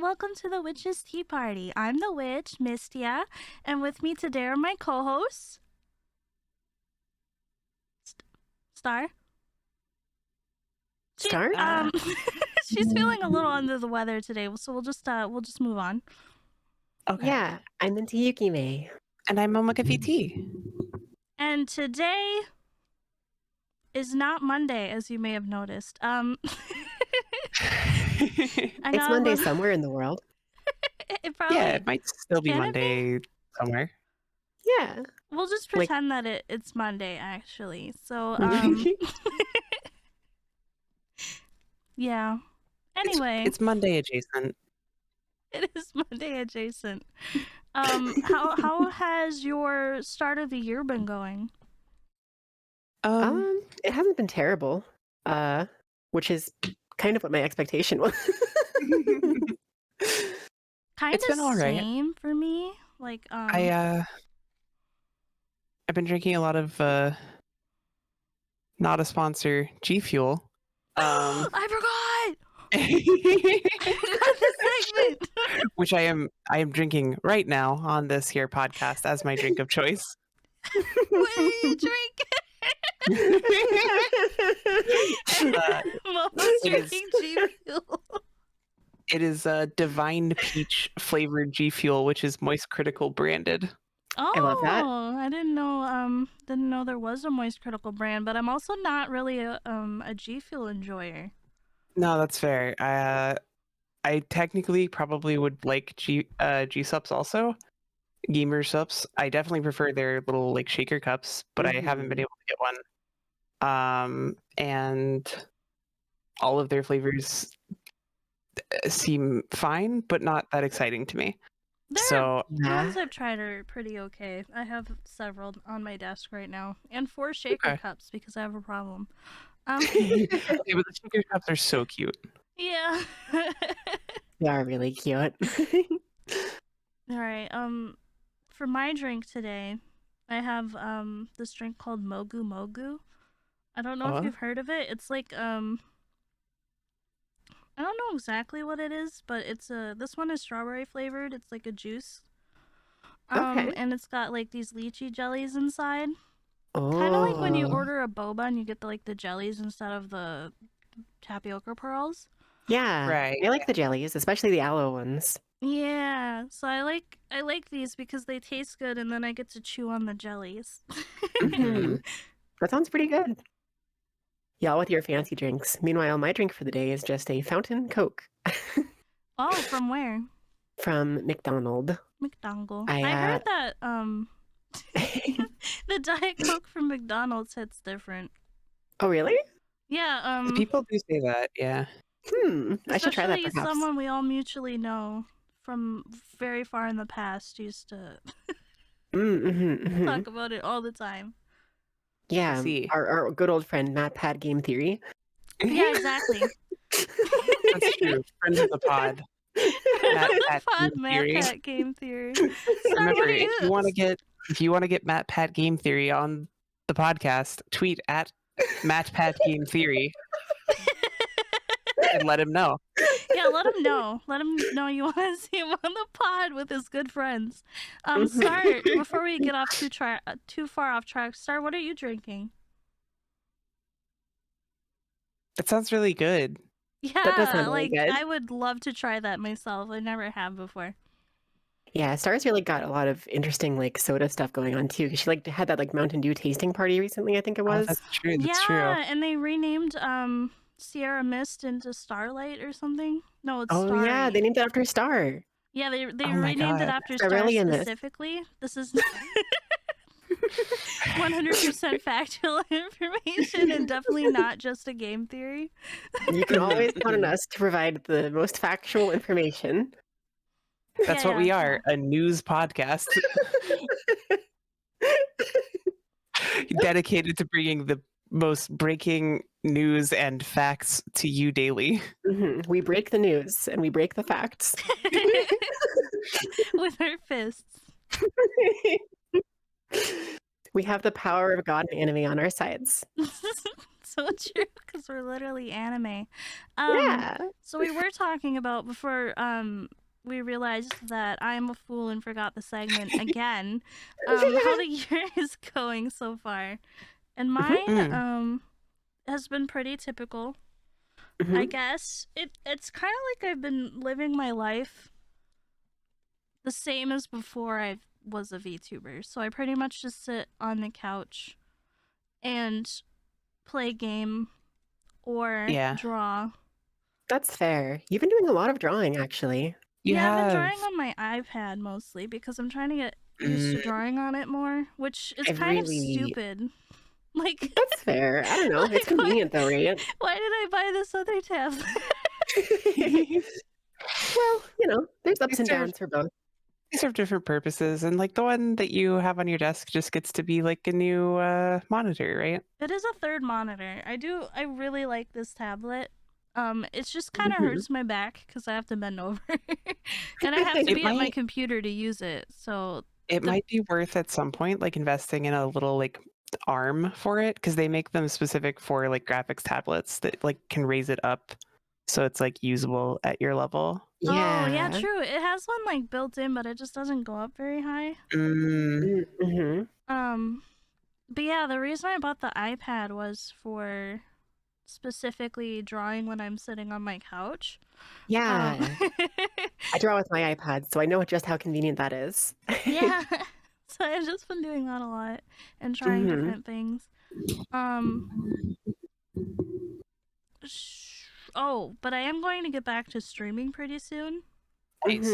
welcome to the Witch's Tea Party. I'm the witch, Mistia, and with me today are my co-hosts, Star. Star? She's feeling a little under the weather today, so we'll just move on. Okay. Yeah, I'm MintyYukime. And I'm MomokaVT. And today is not Monday, as you may have noticed. It's Monday somewhere in the world. It probably, yeah, it might still be Monday somewhere. Yeah. We'll just pretend that it's Monday, actually. So, yeah. Anyway. It's Monday adjacent. It is Monday adjacent. How has your start of the year been going? It hasn't been terrible. Which is kind of what my expectation was. Kind It's of been all right. same for me. Like I've been drinking a lot of not a sponsor G Fuel. I forgot. I forgot the segment. Which I am drinking right now on this here podcast as my drink of choice. What do you drink? Momo's drinking G Fuel. It is a Divine Peach flavored G Fuel, which is Moist Critical branded. Oh, I love that. I didn't know there was a Moist Critical brand, but I'm also not really a G Fuel enjoyer. No, that's fair. I technically probably would like G Sups also. Gamer Sups. I definitely prefer their little like shaker cups, but I haven't been able to get one. And all of their flavors seem fine, but not that exciting to me. The ones I've tried are pretty okay. I have several on my desk right now, and 4 shaker cups because I have a problem. Okay, but the shaker cups are so cute. Yeah. They are really cute. All right. For my drink today, I have this drink called Mogu Mogu. I don't know if you've heard of it. It's like I don't know exactly what it is, but it's this one is strawberry flavored. It's like a juice. And it's got like these lychee jellies inside. Kind of like when you order a boba and you get the jellies instead of the tapioca pearls. Yeah, right. I like the jellies, especially the aloe ones. Yeah, so I like these because they taste good, and then I get to chew on the jellies. That sounds pretty good. Y'all with your fancy drinks. Meanwhile, my drink for the day is just a fountain Coke. Oh, from where? From McDonald's. I heard that the Diet Coke from McDonald's hits different. Oh, really? Yeah. People do say that. Yeah. I should try that. Especially someone we all mutually know from very far in the past used to talk about it all the time. Yeah, our good old friend Matt Pad Game Theory. Yeah, exactly. That's true. Friend of the pod. Matt Pat Game Theory. Remember, if you want to get Matt Pat Game Theory on the podcast, tweet at Matt Pat Game Theory and let him know. Yeah, let him know. Let him know you want to see him on the pod with his good friends. Star, before we get off too far off track, Star, what are you drinking? That sounds really good. Yeah, that does sound really good. I would love to try that myself. I never have before. Yeah, Star's really got a lot of interesting soda stuff going on too. Because she had that Mountain Dew tasting party recently, I think it was. Oh, that's true. That's true. Yeah, and they renamed Sierra Mist into Starlight or something. No, it's Starry. Oh yeah, they named it after Star. Yeah, they renamed it after Star specifically. This is 100% factual information and definitely not just a game theory. You can always count on us to provide the most factual information. That's what we are, a news podcast. Dedicated to bringing the most breaking news and facts to you daily. We break the news and we break the facts. With our fists. We have the power of God and anime on our sides. so true because we're literally anime. Yeah. So we were talking about before we realized that I'm a fool and forgot the segment again. How the year is going so far. And mine has been pretty typical. I guess it's kind of like I've been living my life the same as before I was a VTuber. So I pretty much just sit on the couch and play game or draw. That's fair. You've been doing a lot of drawing, actually. I've been drawing on my iPad mostly because I'm trying to get used to drawing on it more, which is kind of stupid. Like that's fair. I don't know. Like, it's convenient though, right? Why did I buy this other tablet? Well, there's ups and downs for both. They serve different purposes, and like the one that you have on your desk just gets to be like a new monitor, right? It is a third monitor. I really like this tablet. It just kind of hurts my back because I have to bend over, and I have to be at my computer to use it. So it might be worth at some point like investing in a little like arm for it, because they make them specific for like graphics tablets that like can raise it up so it's like usable at your level. Oh yeah, true. It has one like built in, but it just doesn't go up very high. But yeah, the reason I bought the iPad was for specifically drawing when I'm sitting on my couch. Yeah. I draw with my iPad, so I know just how convenient that is. Yeah. So I've just been doing that a lot and trying different things. Oh, but I am going to get back to streaming pretty soon. Nice.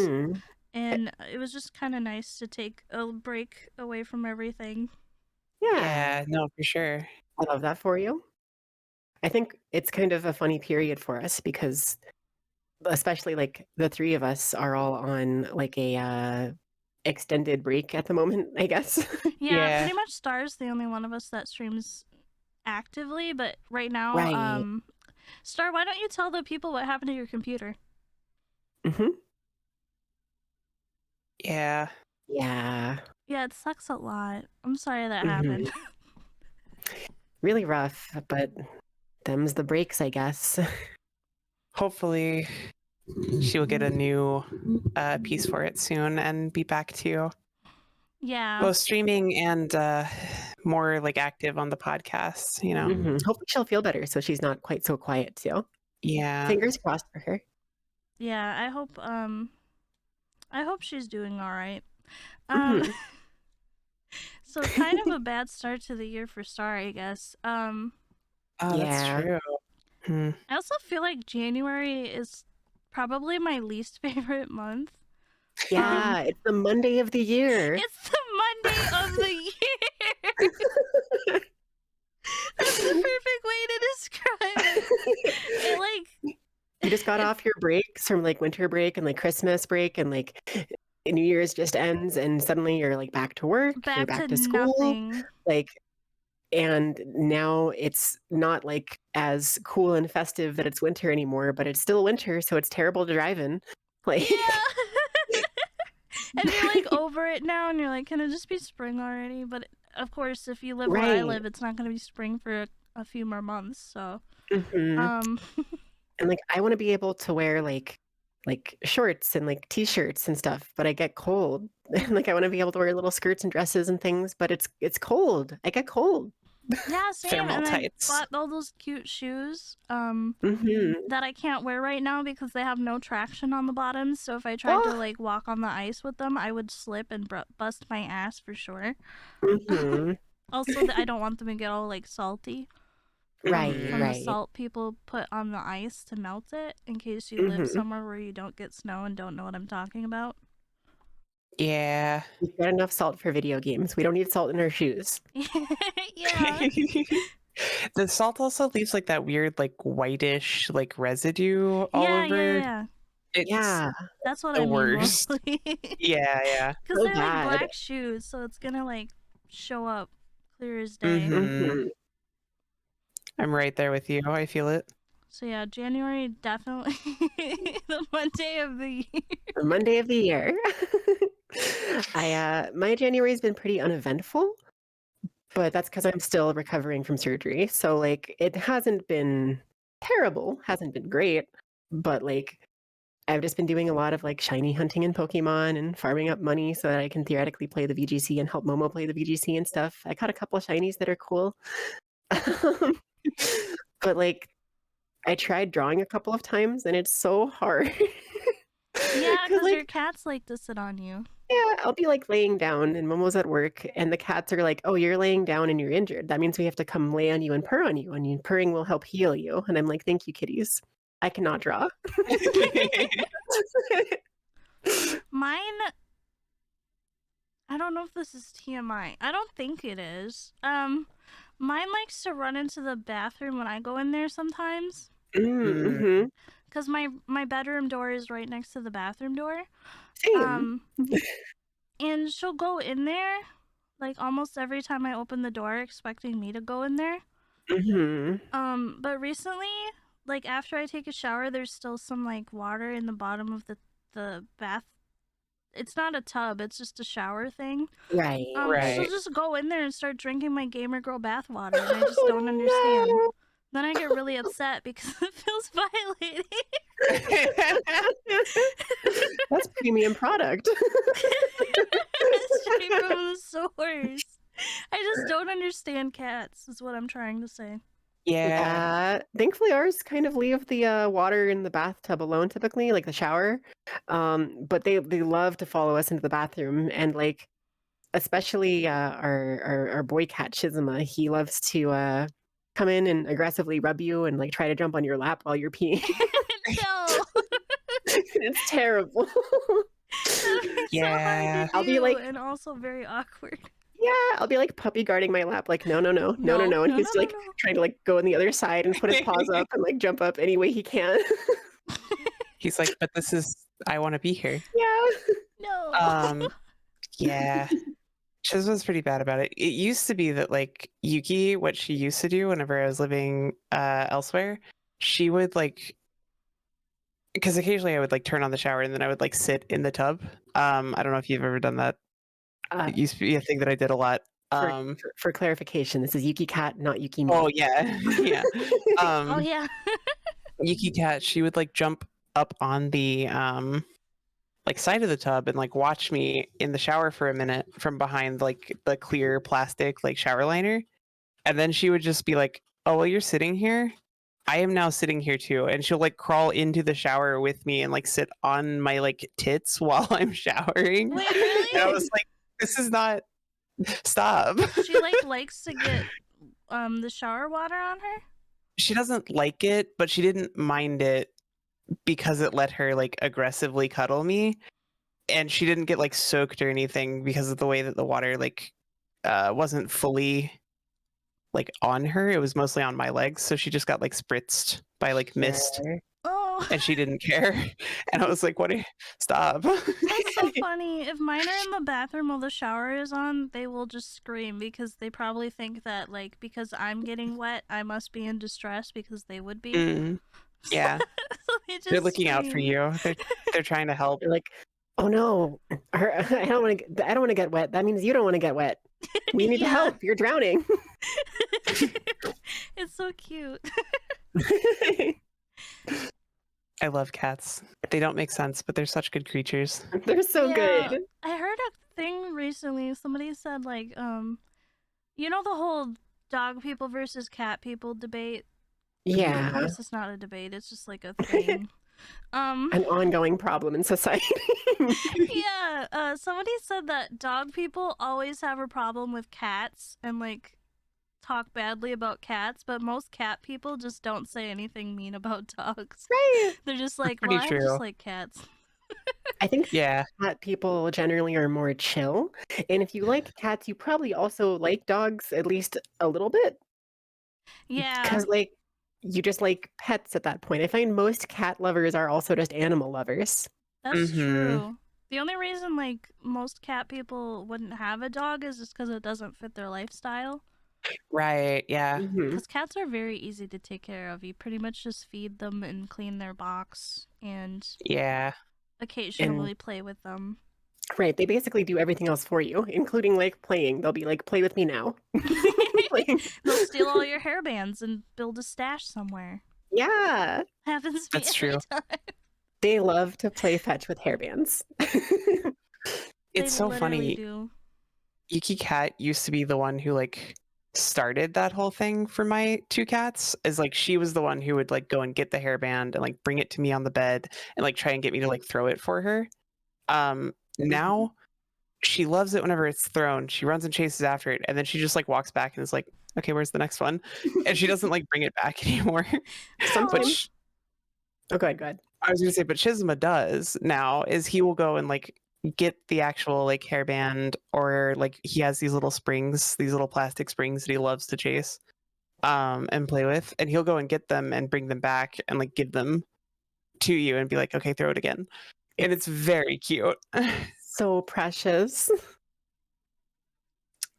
And it was just kind of nice to take a break away from everything. Yeah, no, for sure. I love that for you. I think it's kind of a funny period for us because especially like the three of us are all on like a extended break at the moment, I guess. Yeah, pretty much Star's the only one of us that streams actively, but right now, Star, why don't you tell the people what happened to your computer? Yeah, it sucks a lot. I'm sorry that happened. Really rough, but them's the breaks, I guess. Hopefully she'll get a new piece for it soon and be back to both streaming and more like active on the podcast, Hopefully she'll feel better so she's not quite so quiet too. Fingers crossed for her. I hope she's doing all right. So kind of a bad start to the year for Star, I guess. That's true. I also feel like January is probably my least favorite month. Yeah, it's the Monday of the year. It's the Monday of the year. That's the perfect way to describe it. You just got off your breaks from like winter break and like Christmas break and like New Year's just ends and suddenly you're like back to work, you're back to school. Nothing. And now it's not like as cool and festive that it's winter anymore, but it's still winter, so it's terrible to drive in. And you're like over it now and you're like, can it just be spring already? But of course, if you live where I live, it's not going to be spring for a few more months, so and like I want to be able to wear like shorts and like t-shirts and stuff, but I get cold. Like I want to be able to wear little skirts and dresses and things, but it's cold. I get cold. Yeah, same. Thermal and tights. I bought all those cute shoes that I can't wear right now because they have no traction on the bottoms. So if I tried to like walk on the ice with them, I would slip and bust my ass for sure. Also, I don't want them to get all like salty. Right. The salt people put on the ice to melt it in case you live somewhere where you don't get snow and don't know what I'm talking about. Yeah. We've got enough salt for video games. We don't need salt in our shoes. Yeah. The salt also leaves like that weird like whitish like residue all over. Yeah. It's that's what the I mean worst. mostly. Yeah. Because they're like black shoes, so it's gonna like show up clear as day. I'm right there with you. I feel it. So yeah, January definitely the Monday of the year. The Monday of the year. My January's been pretty uneventful, but that's because I'm still recovering from surgery. So like it hasn't been terrible, hasn't been great, but like I've just been doing a lot of like shiny hunting in Pokemon and farming up money so that I can theoretically play the VGC and help Momo play the VGC and stuff. I caught a couple of shinies that are cool. But like I tried drawing a couple of times and it's so hard. Yeah, because your cats like to sit on you. Yeah, I'll be like laying down and Momo's at work and the cats are like, oh, you're laying down and you're injured. That means we have to come lay on you and purr on you, and purring will help heal you. And I'm like, thank you, kitties. I cannot draw. Mine, I don't know if this is TMI. I don't think it is. Mine likes to run into the bathroom when I go in there sometimes. Mm-hmm. Because my bedroom door is right next to the bathroom door. Same. And she'll go in there, like, almost every time I open the door, expecting me to go in there. Mm-hmm. But recently, like, after I take a shower, there's still some, like, water in the bottom of the bath. It's not a tub, it's just a shower thing. Right. She'll just go in there and start drinking my gamer girl bath water, and I just don't understand. No. Then I get really upset because it feels violating. That's premium product. Straight from the source. I just don't understand cats, is what I'm trying to say. Yeah. Thankfully, ours kind of leave the water in the bathtub alone, typically, like the shower. But they love to follow us into the bathroom, and like, especially our boy cat Shizuma, he loves to come in and aggressively rub you and like try to jump on your lap while you're peeing. No. It's terrible. Yeah. So hard to do, and also very awkward. Yeah, I'll be like puppy guarding my lap, like no, and he's like trying to like go on the other side and put his paws up and like jump up any way he can. He's like, but this is, I want to be here. Yeah. No. Yeah. Shizua's pretty bad about it. It used to be that like Yuki, what she used to do whenever I was living elsewhere, she would like, because occasionally I would like turn on the shower and then I would like sit in the tub. I don't know if you've ever done that. It used to be a thing that I did a lot. For clarification, this is Yuki Cat, not Yuki Me. Oh yeah, yeah. Oh yeah. Yuki Cat, she would like jump up on the like side of the tub and like watch me in the shower for a minute from behind like the clear plastic like shower liner, and then she would just be like, "Oh, well, you're sitting here. I am now sitting here too," and she'll like crawl into the shower with me and like sit on my like tits while I'm showering. Wait, really? And I was like, this is not. Stop. She like likes to get the shower water on her. She doesn't like it, but she didn't mind it because it let her like aggressively cuddle me, and she didn't get like soaked or anything because of the way that the water like wasn't fully like on her. It was mostly on my legs, so she just got like spritzed by like mist. Oh. And she didn't care. And I was like, what? Stop. That's so funny. If mine are in the bathroom while the shower is on, they will just scream because they probably think that, like, because I'm getting wet, I must be in distress because they would be. Yeah. So they're looking out for you. They're trying to help. They're like, oh no, I don't want to get wet. That means you don't want to get wet. We need to help. You're drowning. It's so cute. I love cats. They don't make sense, but they're such good creatures. They're so good. I heard a thing recently. Somebody said, like, you know the whole dog people versus cat people debate? Yeah. I guess it's not a debate. It's just like a thing. An ongoing problem in society. Yeah. Somebody said that dog people always have a problem with cats and, like, talk badly about cats, but most cat people just don't say anything mean about dogs. Right. They're just like, well, I just like cats. I think cat people generally are more chill. And if you like cats, you probably also like dogs at least a little bit. Yeah. Because, like, you just like pets at that point. I find most cat lovers are also just animal lovers. That's true. The only reason, like, most cat people wouldn't have a dog is just because it doesn't fit their lifestyle. Right, yeah. Because cats are very easy to take care of. You pretty much just feed them and clean their box and occasionally play with them. Right, they basically do everything else for you, including, like, playing. They'll be like, "Play with me now." They'll steal all your hairbands and build a stash somewhere. Yeah. Happens to me That's every true. time. They love to play fetch with hairbands. It's so funny. Do. Yuki Cat used to be the one who like started that whole thing for my two cats. Is like she was the one who would like go and get the hairband and like bring it to me on the bed and like try and get me to like throw it for her. Now she loves it whenever it's thrown. She runs and chases after it, and then she just like walks back and is like, "Okay, where's the next one?" And she doesn't like bring it back anymore. Sometimes. Oh, go ahead. I was gonna say, but Shizuma does now. Is he will go and like get the actual like hairband, or like he has these little springs, these little plastic springs that he loves to chase, and play with, and he'll go and get them and bring them back and like give them to you and be like, "Okay, throw it again," and it's very cute. So precious.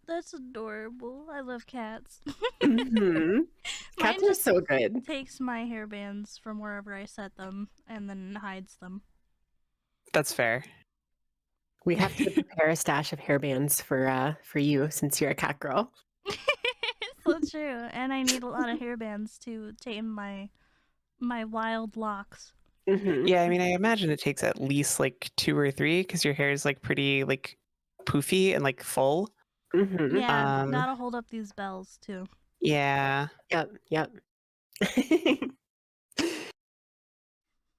That's adorable. I love cats. Mm-hmm. Cats are so good. Takes my hairbands from wherever I set them and then hides them. That's fair. We have to prepare a stash of hairbands for you since you're a cat girl. So true, and I need a lot of hairbands to tame my wild locks. Mm-hmm. Yeah, I mean, I imagine it takes at least like 2 or 3 because your hair is like pretty like poofy and like full. Mm-hmm. Yeah, gotta hold up these bells too. Yeah. Yep.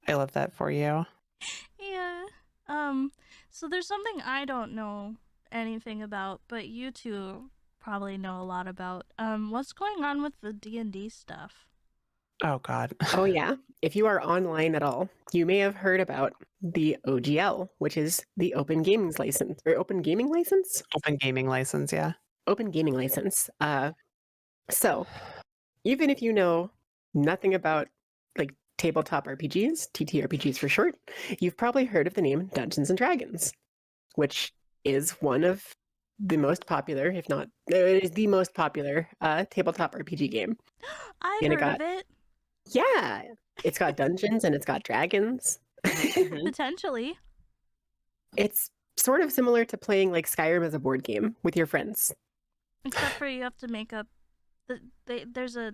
I love that for you. Yeah. So there's something I don't know anything about, but you two probably know a lot about. What's going on with the D&D stuff? Oh God. Oh yeah. If you are online at all, you may have heard about the OGL, which is the Open Gaming License or Open Gaming License. Open Gaming License, yeah. Open Gaming License. So even if you know nothing about like tabletop RPGs, TTRPGs for short, you've probably heard of the name Dungeons and Dragons, which is one of the most popular, if not, it is the most popular tabletop RPG game. I've heard of it. Yeah, it's got dungeons and it's got dragons. Potentially. It's sort of similar to playing like Skyrim as a board game with your friends. Except for you have to make up there's a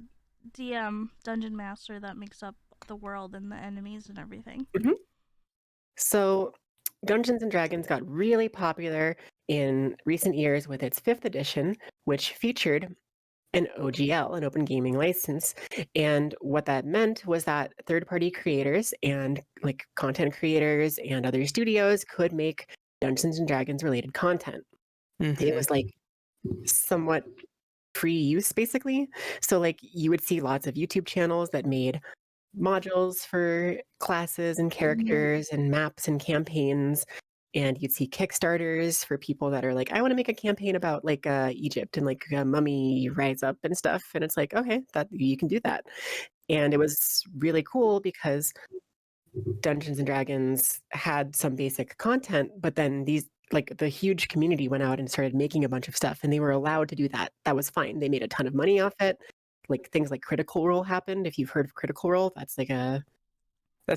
DM dungeon master that makes up the world and the enemies and everything. Mm-hmm. So Dungeons and Dragons got really popular in recent years with its 5th edition, which featured an OGL, an Open Gaming License. And what that meant was that third-party creators and like content creators and other studios could make Dungeons and Dragons related content. Mm-hmm. It was like somewhat free use basically. So like you would see lots of YouTube channels that made modules for classes and characters and maps and campaigns. And you'd see Kickstarters for people that are like, I want to make a campaign about like Egypt and like a mummy rise up and stuff. And it's like, okay, that you can do that. And it was really cool because Dungeons and Dragons had some basic content, but then these like the huge community went out and started making a bunch of stuff and they were allowed to do that. That was fine. They made a ton of money off it. Like things like Critical Role happened. If you've heard of Critical Role, that's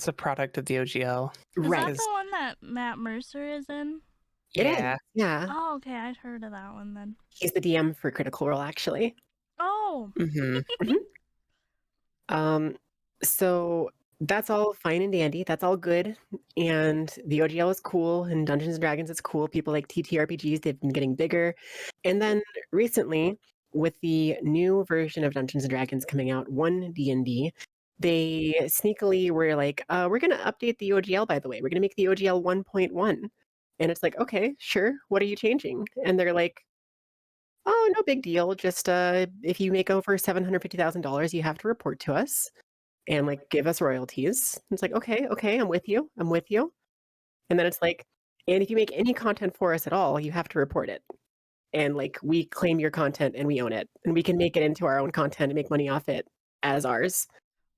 a product of the OGL. Right. Is that the one that Matt Mercer is in? Yeah. Yeah. Oh, okay. I'd heard of that one then. He's the DM for Critical Role, actually. Oh. Mm-hmm. So that's all fine and dandy. That's all good. And the OGL is cool and Dungeons and Dragons is cool. People like TTRPGs, they've been getting bigger. And then recently, with the new version of Dungeons and Dragons coming out, 1D&D, they sneakily were like, we're going to update the OGL, by the way. We're going to make the OGL 1.1. And it's like, okay, sure. What are you changing? And they're like, oh, no big deal. Just if you make over $750,000, you have to report to us and like give us royalties. And it's like, okay, I'm with you. And then it's like, and if you make any content for us at all, you have to report it. And like we claim your content and we own it. And we can make it into our own content and make money off it as ours.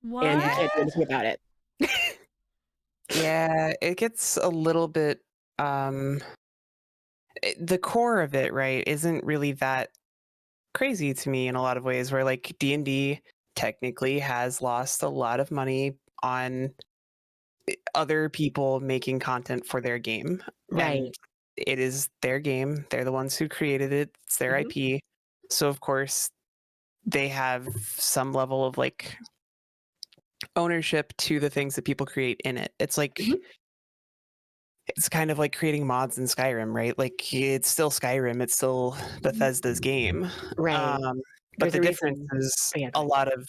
What? And you can't do anything about it. Yeah, it gets a little bit the core of it, right, isn't really that crazy to me in a lot of ways, where like D&D technically has lost a lot of money on other people making content for their game. Right. And it is their game. They're the ones who created it. It's their IP. So of course they have some level of like ownership to the things that people create in it. It's like it's kind of like creating mods in Skyrim, right? Like it's still Skyrim, it's still Bethesda's game. Right. But the difference is a lot of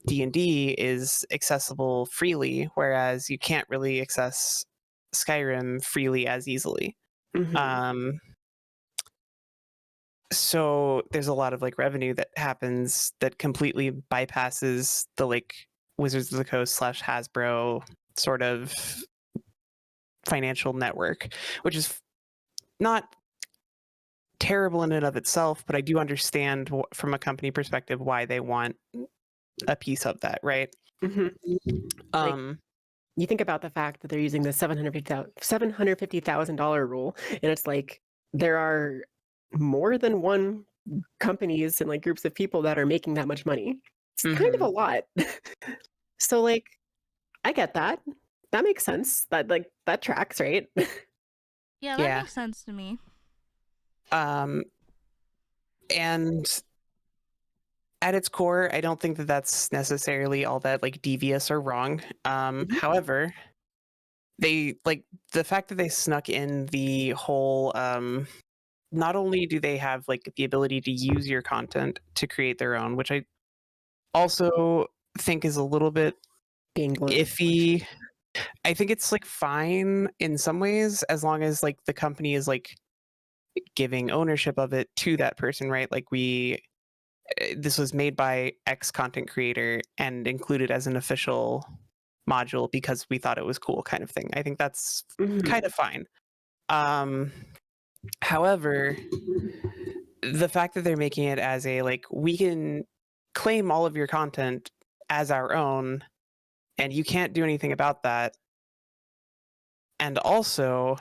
D&D is accessible freely, whereas you can't really access Skyrim freely as easily. So there's a lot of like revenue that happens that completely bypasses the like Wizards of the Coast / Hasbro sort of financial network, which is not terrible in and of itself, but I do understand from a company perspective why they want a piece of that, right? Like, you think about the fact that they're using the $750,000 rule, and it's like there are more than one companies and like groups of people that are making that much money. It's kind of a lot. So like, I get that. That makes sense. That tracks, right? Yeah, that makes sense to me. And at its core, I don't think that that's necessarily all that like devious or wrong. However, they like the fact that they snuck in the whole not only do they have like the ability to use your content to create their own, which I also think is a little bit iffy. I think it's like fine in some ways as long as like the company is like giving ownership of it to that person, right? Like this was made by X content creator and included as an official module because we thought it was cool, kind of thing. I think that's kind of fine. However, the fact that they're making it as a like we can claim all of your content as our own and you can't do anything about that, and also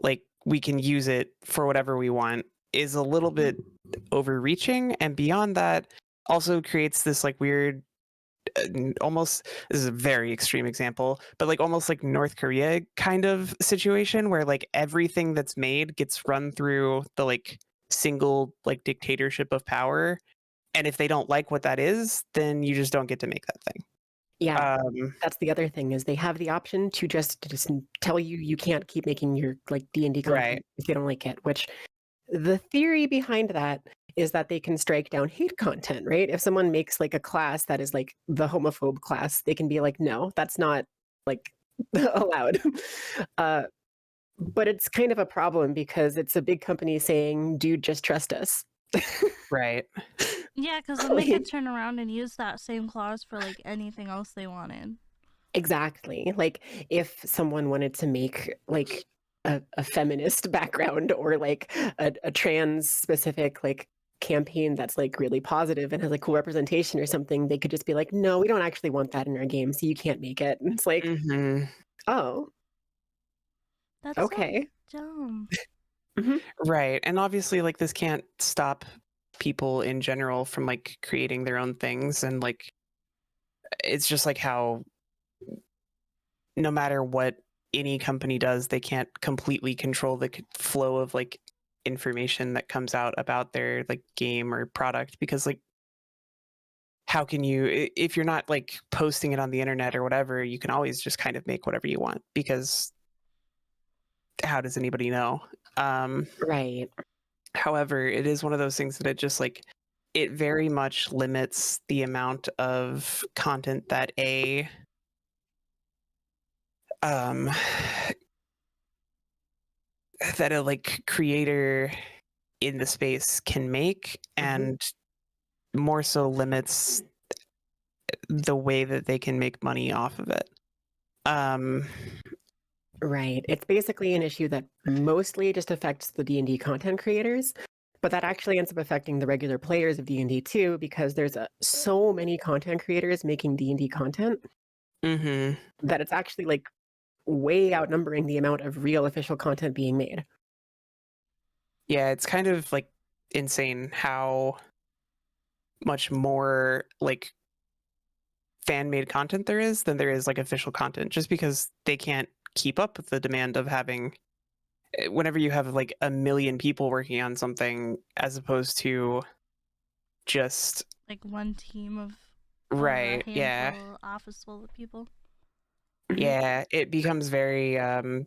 like we can use it for whatever we want, is a little bit overreaching. And beyond that, also creates this like weird almost, this is a very extreme example, but like almost like North Korea kind of situation where like everything that's made gets run through the like single like dictatorship of power, and if they don't like what that is, then you just don't get to make that thing. Yeah, that's the other thing is they have the option to just tell you can't keep making your like D&D content if they don't like it, which the theory behind that is that they can strike down hate content, right? If someone makes like a class that is like the homophobe class, they can be like, no, that's not like allowed. But it's kind of a problem because it's a big company saying, dude, just trust us. Right. Yeah, because then they could turn around and use that same clause for like anything else they wanted. Exactly. Like if someone wanted to make like a feminist background or like a trans specific like campaign that's like really positive and has like cool representation or something, they could just be like, no, we don't actually want that in our game, so you can't make it. And it's like, oh, that's okay. So dumb. Right. And obviously like this can't stop people in general from like creating their own things, and like it's just like how no matter what any company does, they can't completely control the flow of like information that comes out about their like game or product, because like how can you, if you're not like posting it on the internet or whatever, you can always just kind of make whatever you want, because how does anybody know? Right. However, it is one of those things that it just like it very much limits the amount of content that that a like creator in the space can make, and more so limits the way that they can make money off of it. Right. It's basically an issue that mostly just affects the D&D content creators, but that actually ends up affecting the regular players of D&D too, because there's so many content creators making D&D content that it's actually like way outnumbering the amount of real official content being made. Yeah, it's kind of like insane how much more like fan-made content there is than there is like official content, just because they can't keep up with the demand of having whenever you have like 1 million people working on something as opposed to just like one team of right, a yeah, handful, office full of people. yeah, it becomes very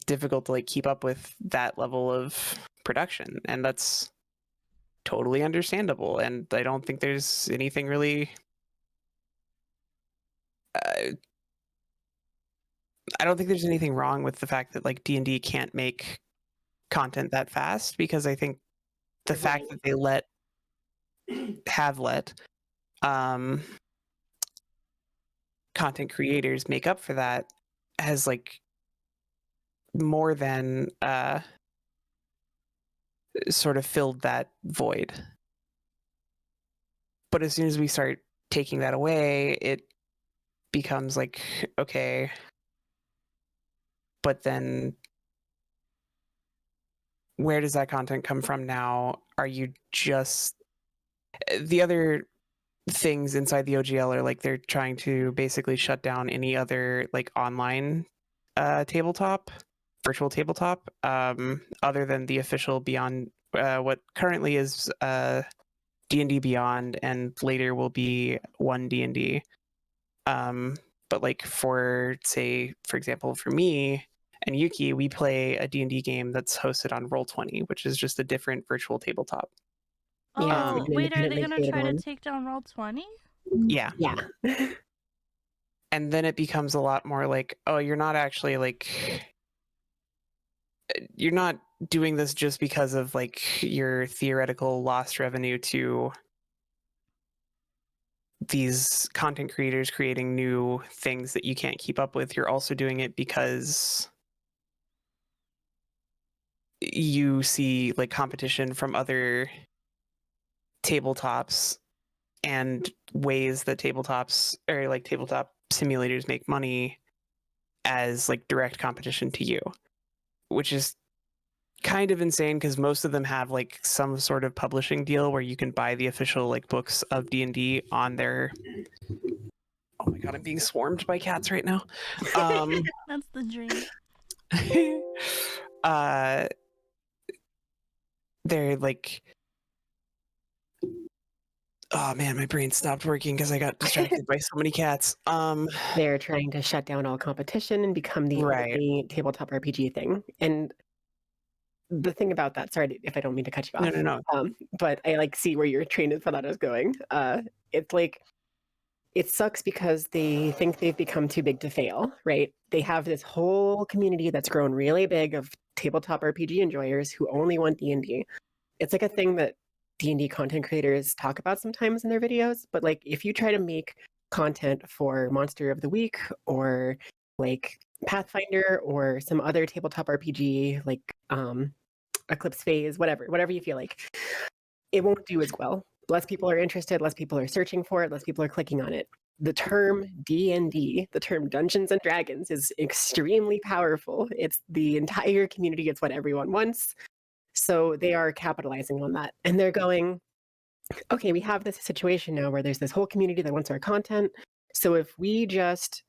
difficult to like keep up with that level of production, and that's totally understandable. And I don't think there's anything really I don't think there's anything wrong with the fact that like D&D can't make content that fast, because I think the fact that they have let content creators make up for that has like more than sort of filled that void. But as soon as we start taking that away, it becomes like, okay, but then where does that content come from now? Are you just the other things inside the OGL are like they're trying to basically shut down any other like online virtual tabletop, other than the official Beyond, what currently is D&D Beyond, and later will be One D&D. But like for example, for me and Yuki, we play a D&D game that's hosted on Roll20, which is just a different virtual tabletop. Oh, wait, are they going to try to take down Roll20? Yeah. Yeah. And then it becomes a lot more like, oh, you're not actually like, you're not doing this just because of like your theoretical lost revenue to these content creators creating new things that you can't keep up with. You're also doing it because you see like competition from other tabletops and ways that tabletops or like tabletop simulators make money as like direct competition to you, which is kind of insane because most of them have like some sort of publishing deal where you can buy the official like books of D&D on their oh my god, I'm being swarmed by cats right now. That's the dream. They're like, oh man, my brain stopped working because I got distracted by so many cats. They're trying to shut down all competition and become the only tabletop RPG thing. And the thing about that, sorry if I don't mean to cut you off. No. But I like see where your train of thought is going. It's like it sucks because they think they've become too big to fail, right? They have this whole community that's grown really big of tabletop RPG enjoyers who only want D&D. It's like a thing that D&D content creators talk about sometimes in their videos, but like if you try to make content for Monster of the Week or like Pathfinder or some other tabletop RPG like Eclipse Phase, whatever you feel like, it won't do as well. Less people are interested, less people are searching for it, less people are clicking on it. The term D&D, the term Dungeons and Dragons, is extremely powerful. It's the entire community, it's what everyone wants. So they are capitalizing on that. And they're going, okay, we have this situation now where there's this whole community that wants our content. So if we just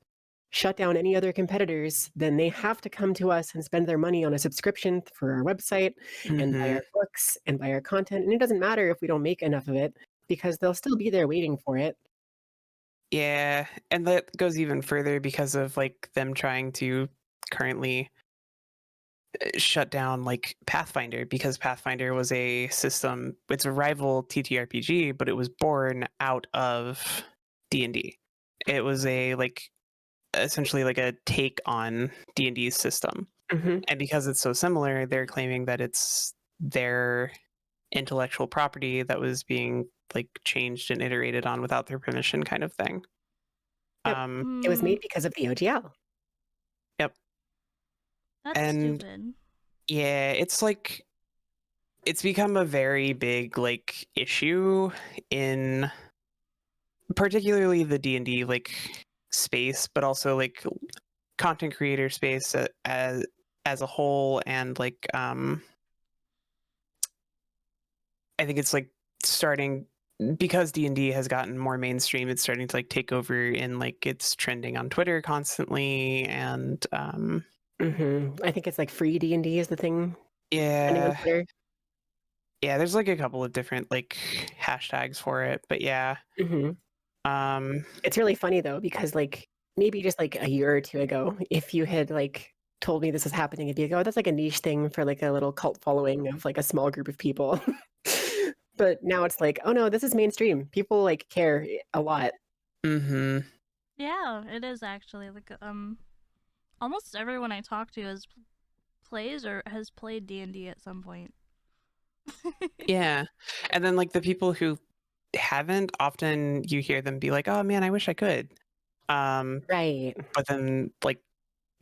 shut down any other competitors, then they have to come to us and spend their money on a subscription for our website and buy our books and buy our content. And it doesn't matter if we don't make enough of it because they'll still be there waiting for it. Yeah, and that goes even further because of like them trying to currently shut down like Pathfinder, because Pathfinder was a system, it's a rival TTRPG, but it was born out of D&D. It was a like essentially like a take on D&D's system. And because it's so similar, they're claiming that it's their intellectual property that was being like changed and iterated on without their permission, kind of thing. Yep. It was made because of the OGL. Yep. That's stupid. Yeah, it's like it's become a very big like issue in particularly the D&D like space, but also like content creator space as a whole. And like I think it's like starting, because D&D has gotten more mainstream, it's starting to like take over in like it's trending on Twitter constantly. And I think it's like free D&D is the thing. depending on Yeah. Twitter. Yeah, there's like a couple of different like hashtags for it, but yeah. It's really funny though, because like maybe just like a year or two ago, if you had like told me this was happening, it'd be like, oh, that's like a niche thing for like a little cult following of like a small group of people. But now it's like, oh no, this is mainstream. People like care a lot. Yeah, it is actually like almost everyone I talk to plays or has played D&D at some point. Yeah. And then like the people who haven't, often you hear them be like, oh man, I wish I could. Right. But then like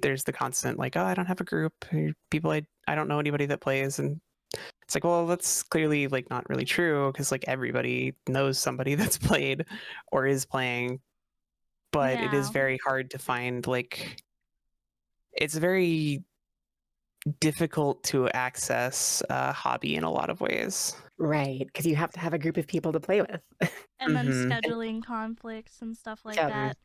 there's the constant like, oh, I don't have a group. People I don't know anybody that plays, and it's like, well, that's clearly like not really true, because like everybody knows somebody that's played or is playing. But it is Yeah. very hard to find, like, it's very difficult to access a hobby in a lot of ways. Right, because you have to have a group of people to play with. And then scheduling conflicts and stuff like that.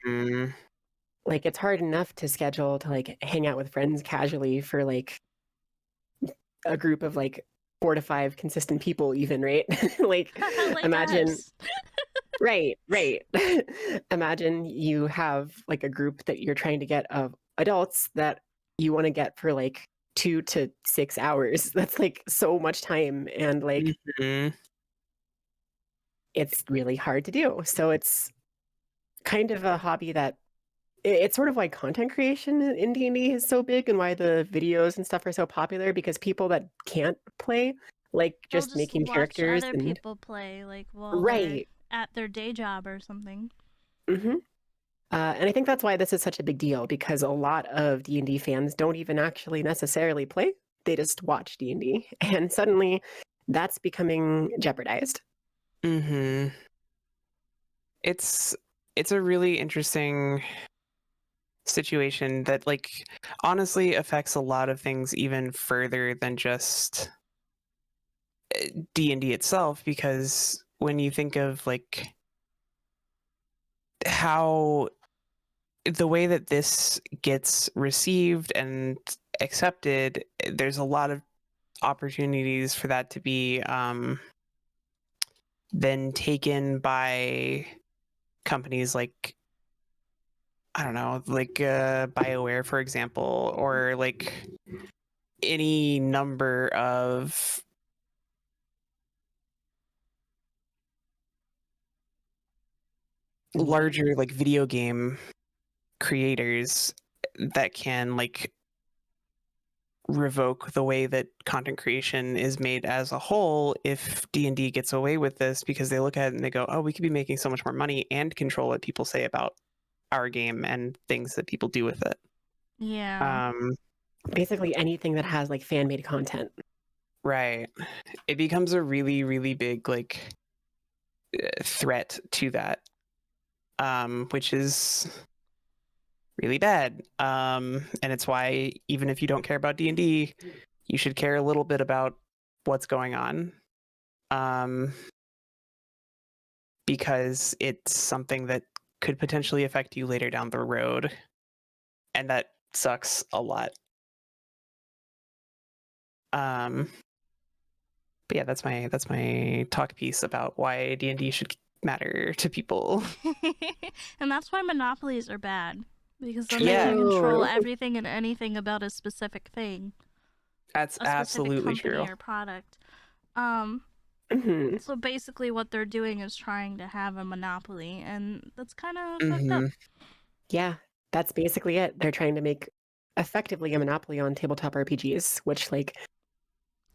Like it's hard enough to schedule to like hang out with friends casually for like a group of like 4 to 5 consistent people even, right? Like, Like imagine us. right. Imagine you have like a group that you're trying to get of adults that you want to get for like 2 to 6 hours. That's like so much time, and like it's really hard to do. So it's kind of a hobby that it's sort of why content creation in D&D is so big, and why the videos and stuff are so popular, because people that can't play like just making watch characters other and people play like while right they're at their day job or something. and I think that's why this is such a big deal, because a lot of D&D fans don't even actually necessarily play. They just watch D&D, and suddenly that's becoming jeopardized. It's a really interesting situation that like honestly affects a lot of things even further than just D&D itself, because when you think of like how the way that this gets received and accepted, there's a lot of opportunities for that to be then taken by companies like, I don't know, like BioWare, for example, or like any number of larger like video game creators that can like revoke the way that content creation is made as a whole if D&D gets away with this, because they look at it and they go, oh, we could be making so much more money and control what people say about our game and things that people do with it. Yeah. Basically anything that has like fan-made content. Right. It becomes a really, really big like threat to that, which is really bad. And it's why even if you don't care about D&D, you should care a little bit about what's going on. Because it's something that could potentially affect you later down the road. And that sucks a lot. But yeah, that's my talk piece about why D&D should matter to people. And that's why monopolies are bad, because then Yeah. they can control everything and anything about a specific thing. That's absolutely true. Or product. So basically what they're doing is trying to have a monopoly, and that's kind of fucked up. Yeah, that's basically it. They're trying to make effectively a monopoly on tabletop RPGs, which like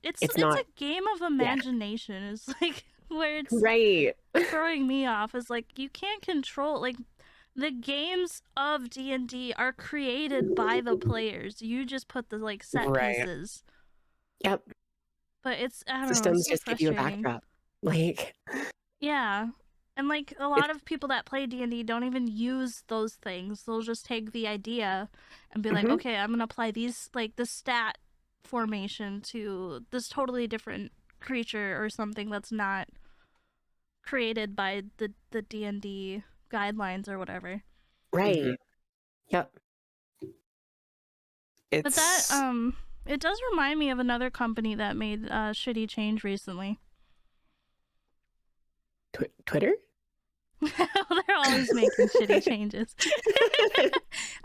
it's not a game of imagination. It's like where it's right throwing me off is like you can't control like the games of D&D are created by the players. You just put the like set pieces. Yep. But it's I don't know, systems it's so just give you a backdrop. Like yeah. And like a lot of people that play D&D don't even use those things. They'll just take the idea and be like, okay, I'm gonna apply these like the stat formation to this totally different creature or something that's not created by the D&D guidelines or whatever. Right. Yep. It's... But that It does remind me of another company that made shitty change recently. Twitter? They're always making shitty changes.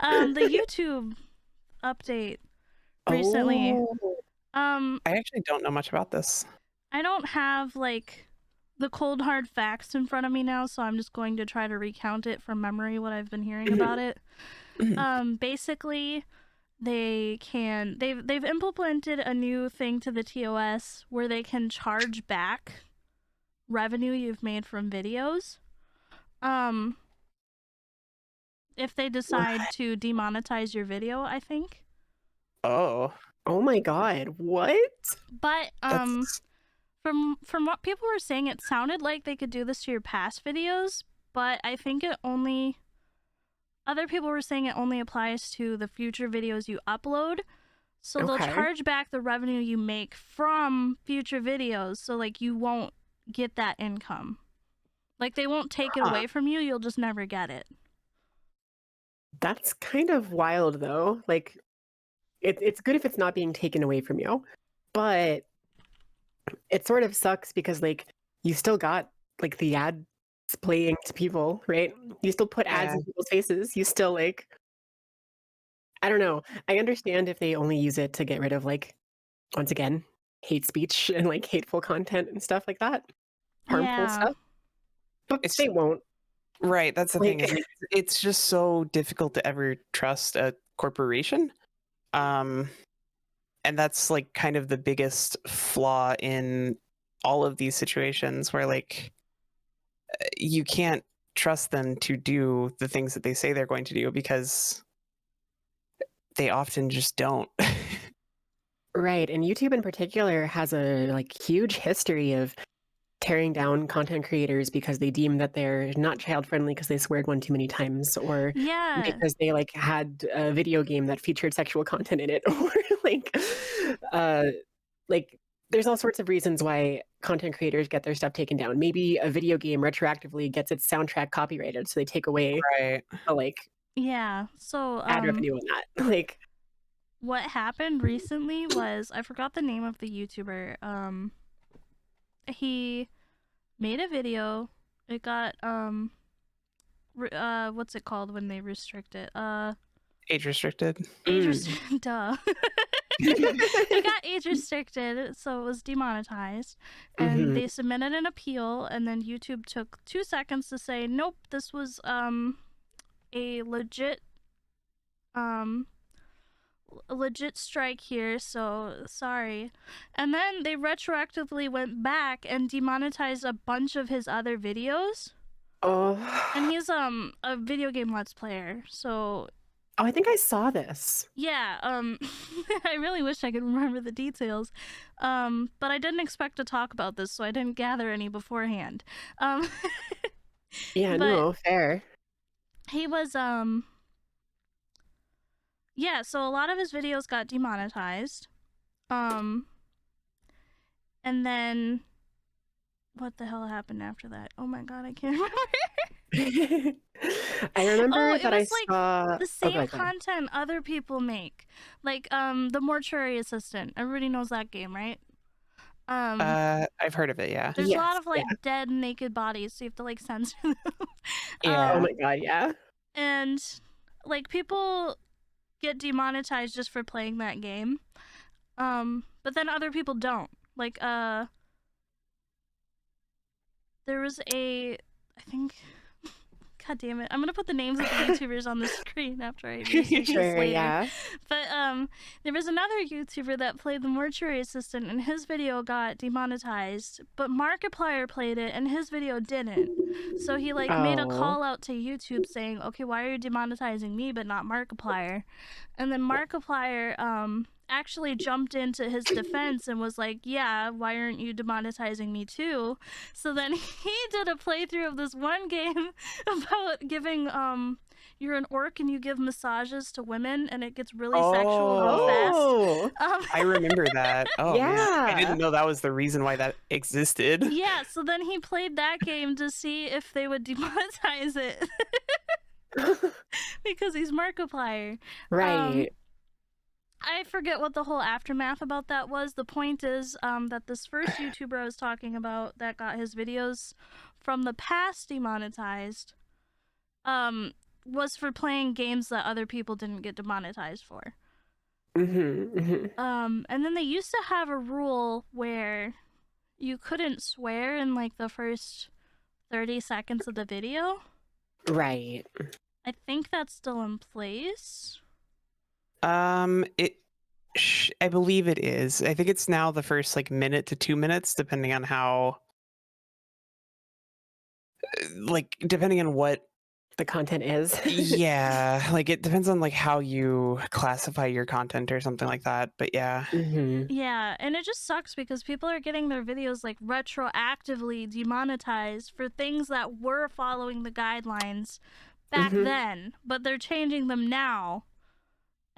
The YouTube update recently. I actually don't know much about this. I don't have like the cold hard facts in front of me now, so I'm just going to try to recount it from memory what I've been hearing about it. Basically, they've implemented a new thing to the TOS where they can charge back revenue you've made from videos. If they decide to demonetize your video, I think. Oh my god, what? But from what people were saying, it sounded like they could do this to your past videos, but I think other people were saying it only applies to the future videos you upload. So they'll charge back the revenue you make from future videos, so like you won't get that income. Like they won't take it away from you, you'll just never get it. That's kind of wild though. Like it's good if it's not being taken away from you, but it sort of sucks because like you still got like the ads playing to people, right? You still put ads in people's faces. You still like, I don't know. I understand if they only use it to get rid of like, once again, hate speech and like hateful content and stuff like that, harmful stuff. But they won't. Right, that's the thing. It's just so difficult to ever trust a corporation. And that's like kind of the biggest flaw in all of these situations where like you can't trust them to do the things that they say they're going to do because they often just don't. Right, and YouTube in particular has a like huge history of tearing down content creators because they deem that they're not child friendly because they sweared one too many times, or because they like had a video game that featured sexual content in it, or like there's all sorts of reasons why content creators get their stuff taken down. Maybe a video game retroactively gets its soundtrack copyrighted, so they take away the like so ad revenue on that. Like what happened recently was, I forgot the name of the YouTuber. He made a video. It got what's it called when they restrict it? Age restricted. Age restricted. Duh. It got age restricted, so it was demonetized. And they submitted an appeal, and then YouTube took 2 seconds to say, nope, this was a legit strike here, so sorry. And then they retroactively went back and demonetized a bunch of his other videos. And he's a video game Let's Player, so I think I saw this. Yeah, I really wish I could remember the details. But I didn't expect to talk about this, so I didn't gather any beforehand. Yeah, no, fair. He was yeah, so a lot of his videos got demonetized. And then what the hell happened after that? Oh my god, I can't remember. I remember that I like saw the same content other people make. Like the Mortuary Assistant. Everybody knows that game, right? I've heard of it, yeah. There's a lot of like dead naked bodies, so you have to like censor them. Oh my god, yeah. And like people get demonetized just for playing that game. But then other people don't. Like there was I think, god damn it, I'm gonna put the names of the YouTubers on the screen after I research this later. Yeah. But there was another YouTuber that played the Mortuary Assistant, and his video got demonetized, but Markiplier played it and his video didn't. So he like made a call out to YouTube saying, okay, why are you demonetizing me but not Markiplier? And then Markiplier actually jumped into his defense and was like, yeah, why aren't you demonetizing me too? So then he did a playthrough of this one game about giving you're an orc and you give massages to women and it gets really sexual real fast. I remember that. Yeah. Man. I didn't know that was the reason why that existed. Yeah, so then he played that game to see if they would demonetize it. Because he's Markiplier. Right. I forget what the whole aftermath about that was. The point is that this first YouTuber I was talking about that got his videos from the past demonetized was for playing games that other people didn't get demonetized for. And then they used to have a rule where you couldn't swear in like the first 30 seconds of the video. Right. I think that's still in place. I believe it is. I think it's now the first like minute to 2 minutes, depending on how, like, depending on what the content is. Yeah, like it depends on like how you classify your content or something like that. But yeah. Yeah, and it just sucks because people are getting their videos like retroactively demonetized for things that were following the guidelines back then, but they're changing them now.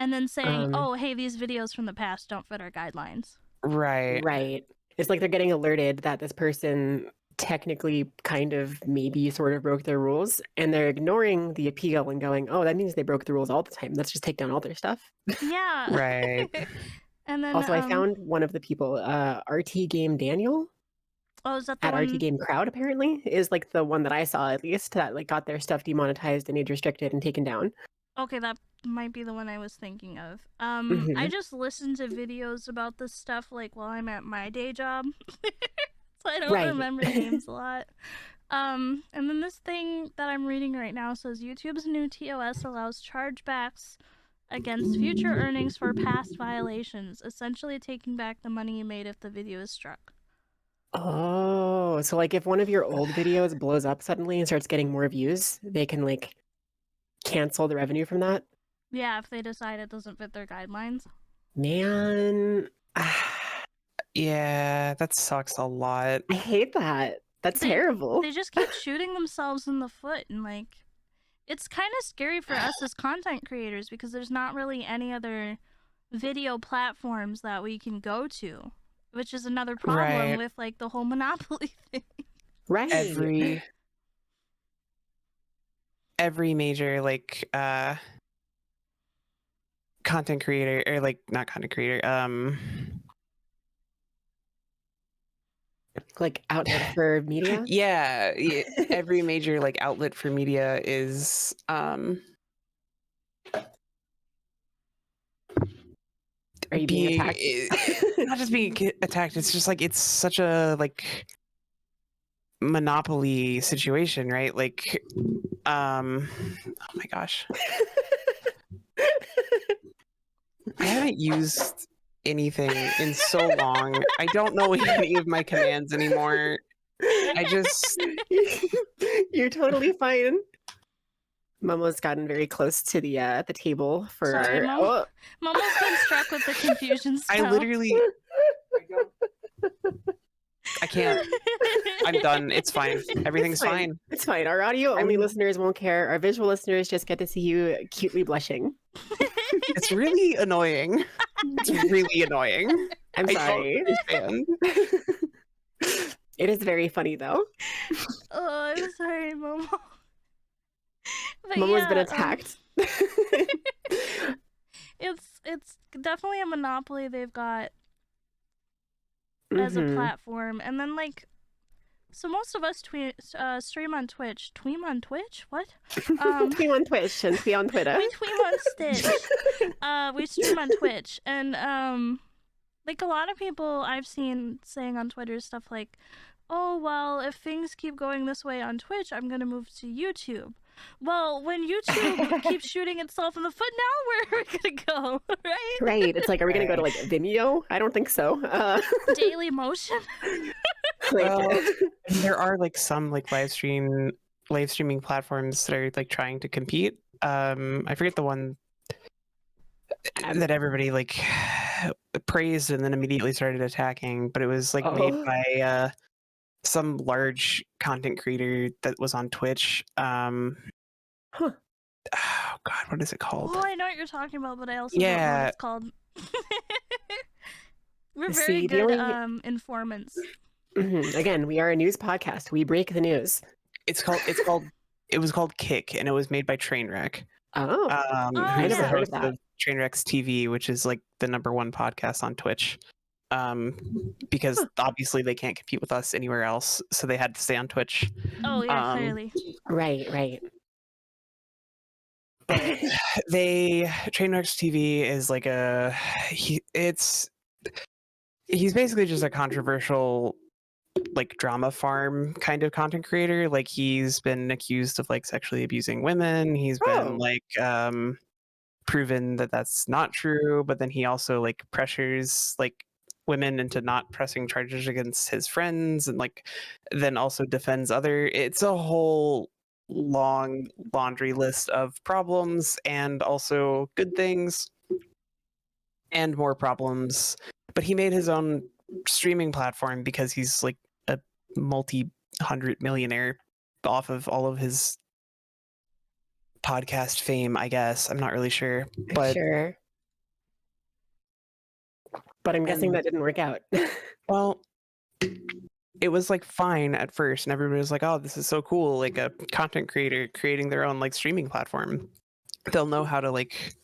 And then saying, oh, hey, these videos from the past don't fit our guidelines. Right. Right. It's like they're getting alerted that this person technically kind of maybe sort of broke their rules, and they're ignoring the appeal and going, oh, that means they broke the rules all the time. Let's just take down all their stuff. Yeah. Right. And then also, I found one of the people, RT Game Daniel. Oh, is that the at one? RT Game Crowd, apparently, is like the one that I saw, at least, that like got their stuff demonetized and age restricted and taken down. Okay, that might be the one I was thinking of. I just listen to videos about this stuff like while I'm at my day job. So I don't remember names a lot. And then this thing that I'm reading right now says YouTube's new TOS allows chargebacks against future earnings for past violations, essentially taking back the money you made if the video is struck. Oh, so like if one of your old videos blows up suddenly and starts getting more views, they can like cancel the revenue from that? Yeah, if they decide it doesn't fit their guidelines. Man. Yeah, that sucks a lot. I hate that. That's terrible. They just keep shooting themselves in the foot, and like, it's kind of scary for us as content creators because there's not really any other video platforms that we can go to, which is another problem with like the whole monopoly thing. Right. Every major like content creator, or like not content creator, like outlet for media. Yeah, every major like outlet for media is are you being attacked? Not just being attacked, it's just like it's such a like monopoly situation, right? Like oh my gosh. I haven't used anything in so long. I don't know any of my commands anymore. I just You're totally fine. Momo's gotten very close to the table for Sorry, Momo's been struck with the confusion spell. I literally I can't. I'm done. It's fine. Everything's fine. It's fine. Our audio only listeners won't care. Our visual listeners just get to see you cutely blushing. It's really annoying. It's really annoying. I'm sorry. It is very funny though. Oh, I'm sorry, Momo. Momo's been attacked. It's definitely a monopoly they've got as a platform, and then like, so most of us stream on Twitch. Tweam on Twitch? What? Tweam on Twitch and tweet on Twitter. We tweam on Stitch. We stream on Twitch, and like a lot of people I've seen saying on Twitter stuff like, oh, well, if things keep going this way on Twitch, I'm gonna move to YouTube. Well, when YouTube keeps shooting itself in the foot, now where are we gonna go, right? Right. It's like, are we gonna go to like Vimeo? I don't think so. Daily Motion. Well, there are like some like live streaming platforms that are like trying to compete. I forget the one that everybody like praised and then immediately started attacking, but it was like made by some large content creator that was on Twitch. Oh God, what is it called? Oh, I know what you're talking about, but I also don't know what it's called. We're very good informants. Again, we are a news podcast. We break the news. It was called Kick, and it was made by Trainwreck. I never heard of that. Trainwrecks TV, which is like the #1 podcast on Twitch. Because obviously they can't compete with us anywhere else, so they had to stay on Twitch. Oh yeah, clearly. Right. But Trainwrecks TV is like he's basically just a controversial like drama farm kind of content creator. Like he's been accused of like sexually abusing women. He's been like proven that that's not true, but then he also like pressures like women into not pressing charges against his friends, and like then also defends it's a whole long laundry list of problems and also good things and more problems. But he made his own streaming platform because he's like a multi-hundred millionaire off of all of his podcast fame, I guess. I'm not really sure. But I'm guessing that didn't work out. Well, it was like fine at first, and everybody was like, oh, this is so cool, like a content creator creating their own like streaming platform. They'll know how to like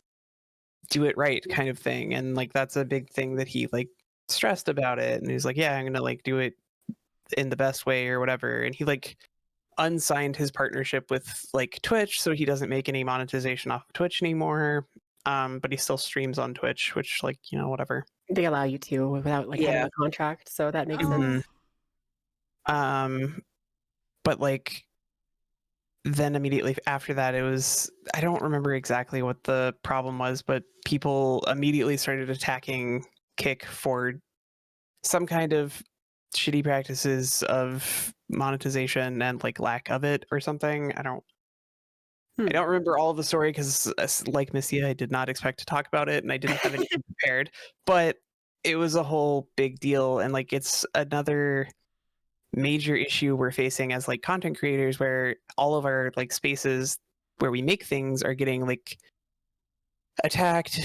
do it right kind of thing. And like that's a big thing that he like stressed about it. And he's like, yeah, I'm gonna like do it in the best way or whatever. And he like unsigned his partnership with like Twitch, so he doesn't make any monetization off of Twitch anymore. But he still streams on Twitch, which like, you know, whatever. They allow you to without like having a contract, so that makes sense. But like then immediately after that, it was, I don't remember exactly what the problem was, but people immediately started attacking Kick for some kind of shitty practices of monetization and like lack of it or something. I don't remember all of the story because like Missy, I did not expect to talk about it and I didn't have anything prepared, but it was a whole big deal. And like it's another major issue we're facing as like content creators, where all of our like spaces where we make things are getting like attacked,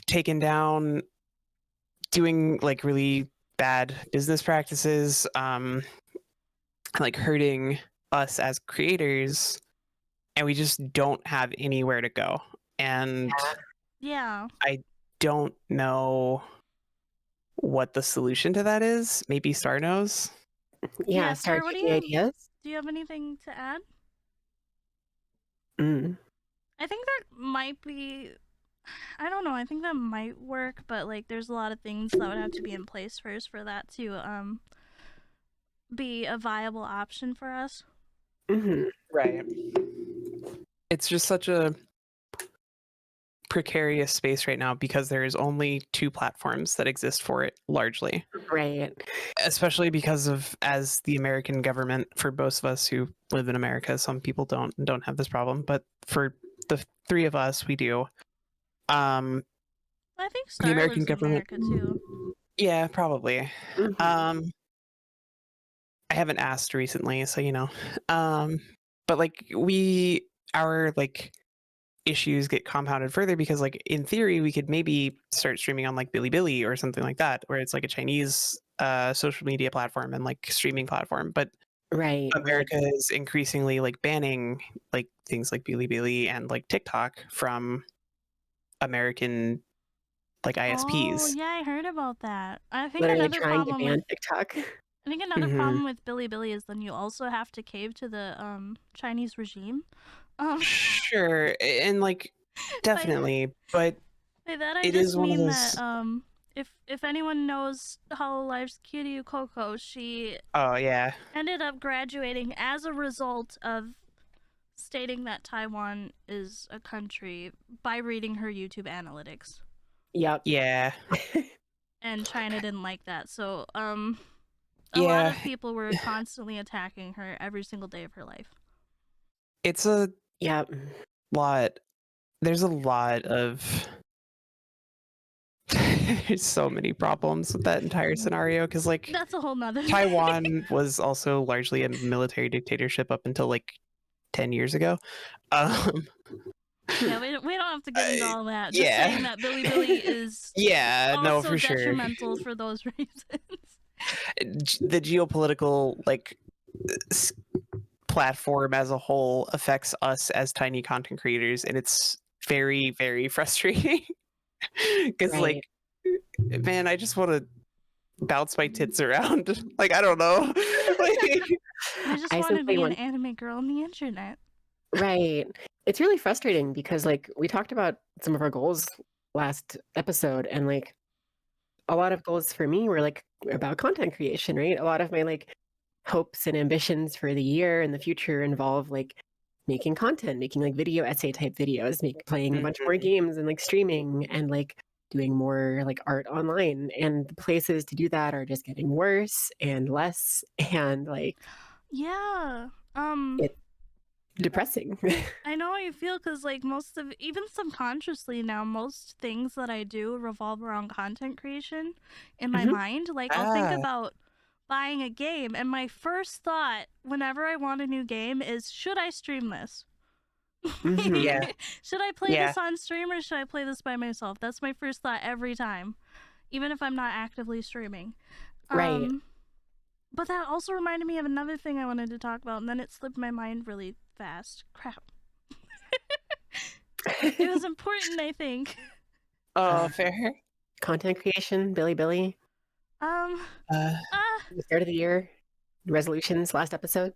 taken down, doing like really bad business practices, like hurting us as creators, and we just don't have anywhere to go. And I don't know what the solution to that is. Maybe Star knows. Yeah, Star, what do you ideas? Do you have anything to add? I think that might be, I don't know, I think that might work, but like there's a lot of things that would have to be in place first for that to be a viable option for us. Right. It's just such a precarious space right now because there is only 2 platforms that exist for it, largely. Right. Especially because of, as the American government, for most of us who live in America, some people don't have this problem, but for the 3 of us, we do. I think Star the American lives government, in America too. Yeah, probably. I haven't asked recently, so you know. But like our like issues get compounded further because like in theory we could maybe start streaming on like Bilibili or something like that, where it's like a Chinese social media platform and like streaming platform, but America is increasingly like banning like things like Bilibili and like TikTok from American like ISPs. Oh yeah, I heard about that. I think literally another trying problem to ban with TikTok. I think another problem with Bilibili is then you also have to cave to the Chinese regime. Sure, and like definitely, but that I just mean that if anyone knows Hololife's Kiryu Coco, she ended up graduating as a result of stating that Taiwan is a country by reading her YouTube analytics. Yep. Yeah. And China didn't like that, so a lot of people were constantly attacking her every single day of her life. It's a lot. There's a lot of there's so many problems with that entire scenario because like that's a whole nother Taiwan was also largely a military dictatorship up until like 10 years ago. Yeah, we don't have to get into all that. Just saying that Bilibili is also detrimental for those reasons. The geopolitical like platform as a whole affects us as tiny content creators, and it's very, very frustrating. Because Right. like, man, I just want to bounce my tits around. Like, I don't know. Like, I just I want to simply be an want anime girl on the internet. right. It's really frustrating because like we talked about some of our goals last episode, and like a lot of goals for me were like about content creation, right? A lot of my like hopes and ambitions for the year and the future involve like making content, making like video essay type videos, playing a bunch more games and like streaming and like doing more like art online. And the places to do that are just getting worse and less, and like Yeah. it's depressing. I know how you feel because, like, even subconsciously now, most things that I do revolve around content creation in my mind. Like, I'll think about buying a game, and my first thought whenever I want a new game is, should I stream this? yeah. Should I play this on stream or should I play this by myself? That's my first thought every time, even if I'm not actively streaming. Right. But that also reminded me of another thing I wanted to talk about, and then it slipped my mind really fast. Crap. It was important, I think. Oh, fair. Content creation, Billy. The start of the year, resolutions, last episode.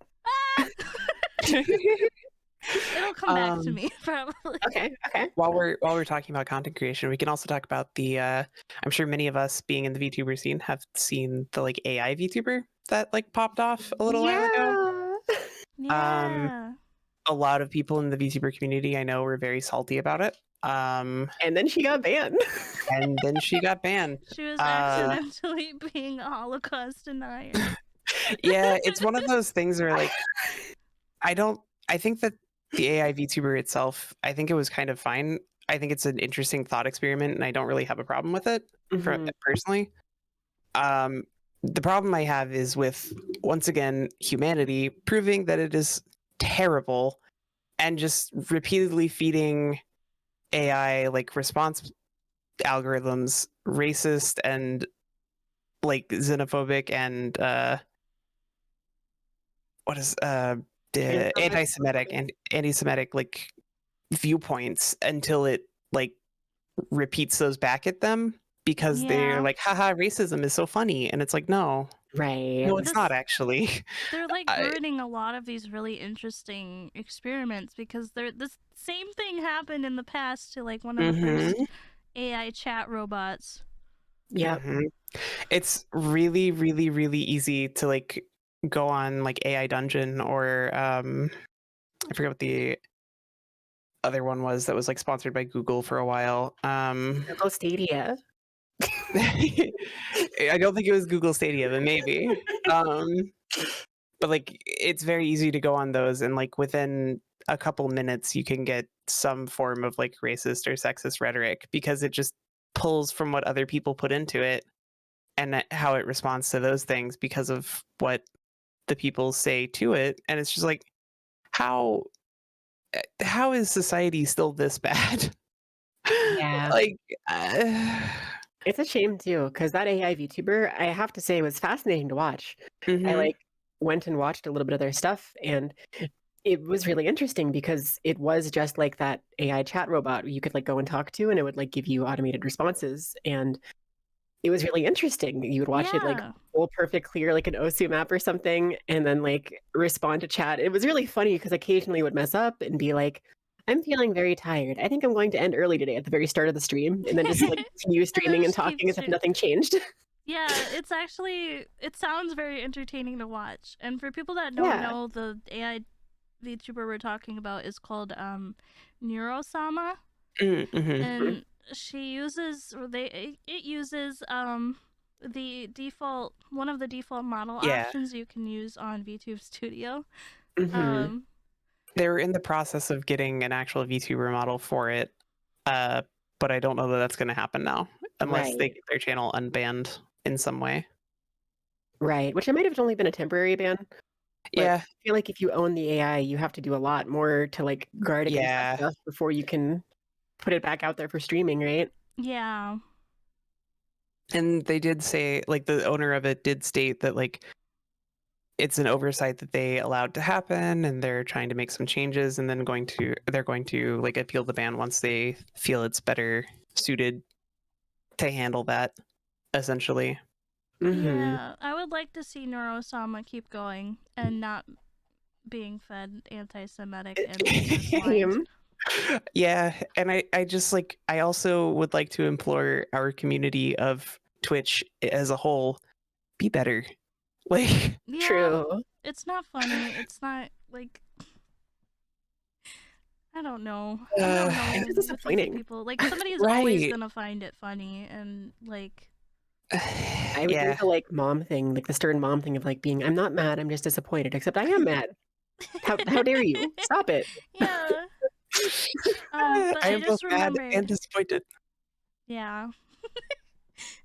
It'll come back to me, probably. Okay. While we're talking about content creation, we can also talk about the I'm sure many of us being in the VTuber scene have seen the like AI VTuber that like popped off a little while ago. Yeah. A lot of people in the VTuber community I know were very salty about it. And then she got banned. She was accidentally being a Holocaust denier. Yeah, it's one of those things where like I think that the AI VTuber itself, I think it was kind of fine. I think it's an interesting thought experiment, and I don't really have a problem with it personally. The problem I have is with, once again, humanity proving that it is terrible and just repeatedly feeding AI like response algorithms racist and like xenophobic and what is anti-Semitic like viewpoints until it like repeats those back at them because they're like, haha, racism is so funny, and it's like, no, it's not actually. They're like ruining a lot of these really interesting experiments because this same thing happened in the past to like one of the first AI chat robots. Yeah. It's really, really, really easy to like go on like AI Dungeon or I forget what the other one was that was like sponsored by Google for a while. Google Stadia. I don't think it was Google Stadia, but maybe. But like it's very easy to go on those, and like within a couple minutes you can get some form of like racist or sexist rhetoric because it just pulls from what other people put into it and how it responds to those things because of what the people say to it. And it's just like, how is society still this bad? Yeah. Like it's a shame too, because that AI VTuber, I have to say, was fascinating to watch. I like went and watched a little bit of their stuff, and it was really interesting because it was just like that AI chat robot you could like go and talk to, and it would like give you automated responses, and it was really interesting. You would watch it like full perfect clear like an OSU map or something, and then like respond to chat. It was really funny because occasionally it would mess up and be like, I'm feeling very tired. I think I'm going to end early today at the very start of the stream, and then just like continue streaming and talking as if nothing changed. Yeah, it sounds very entertaining to watch. And for people that don't know, the AI VTuber we're talking about is called Neurosama. And she uses it uses the default one of the default model options you can use on VTube Studio. They're in the process of getting an actual VTuber model for it, but I don't know that that's going to happen now unless they get their channel unbanned in some way. Right, which it might have only been a temporary ban. Yeah, I feel like if you own the AI, you have to do a lot more to like guard against that stuff before you can put it back out there for streaming, right? Yeah. And they did say, like, the owner of it did state that like it's an oversight that they allowed to happen, and they're trying to make some changes, and then they're going to like appeal the ban once they feel it's better suited to handle that, essentially. Yeah, I would like to see Neurosama keep going and not being fed anti-Semitic and racist lines. Yeah, and I just like, I also would like to implore our community of Twitch as a whole, be better. Like, Yeah, True. it's not funny. It's not like, I don't know. I don't know It's with these disappointing. people. Like, somebody's always right. gonna find it funny, and like, I would do Yeah. the like mom thing, like the stern mom thing of like being, I'm not mad, I'm just disappointed. Except I am mad. How dare you? Stop it. yeah. But I I am both just mad and remembered. disappointed. Yeah.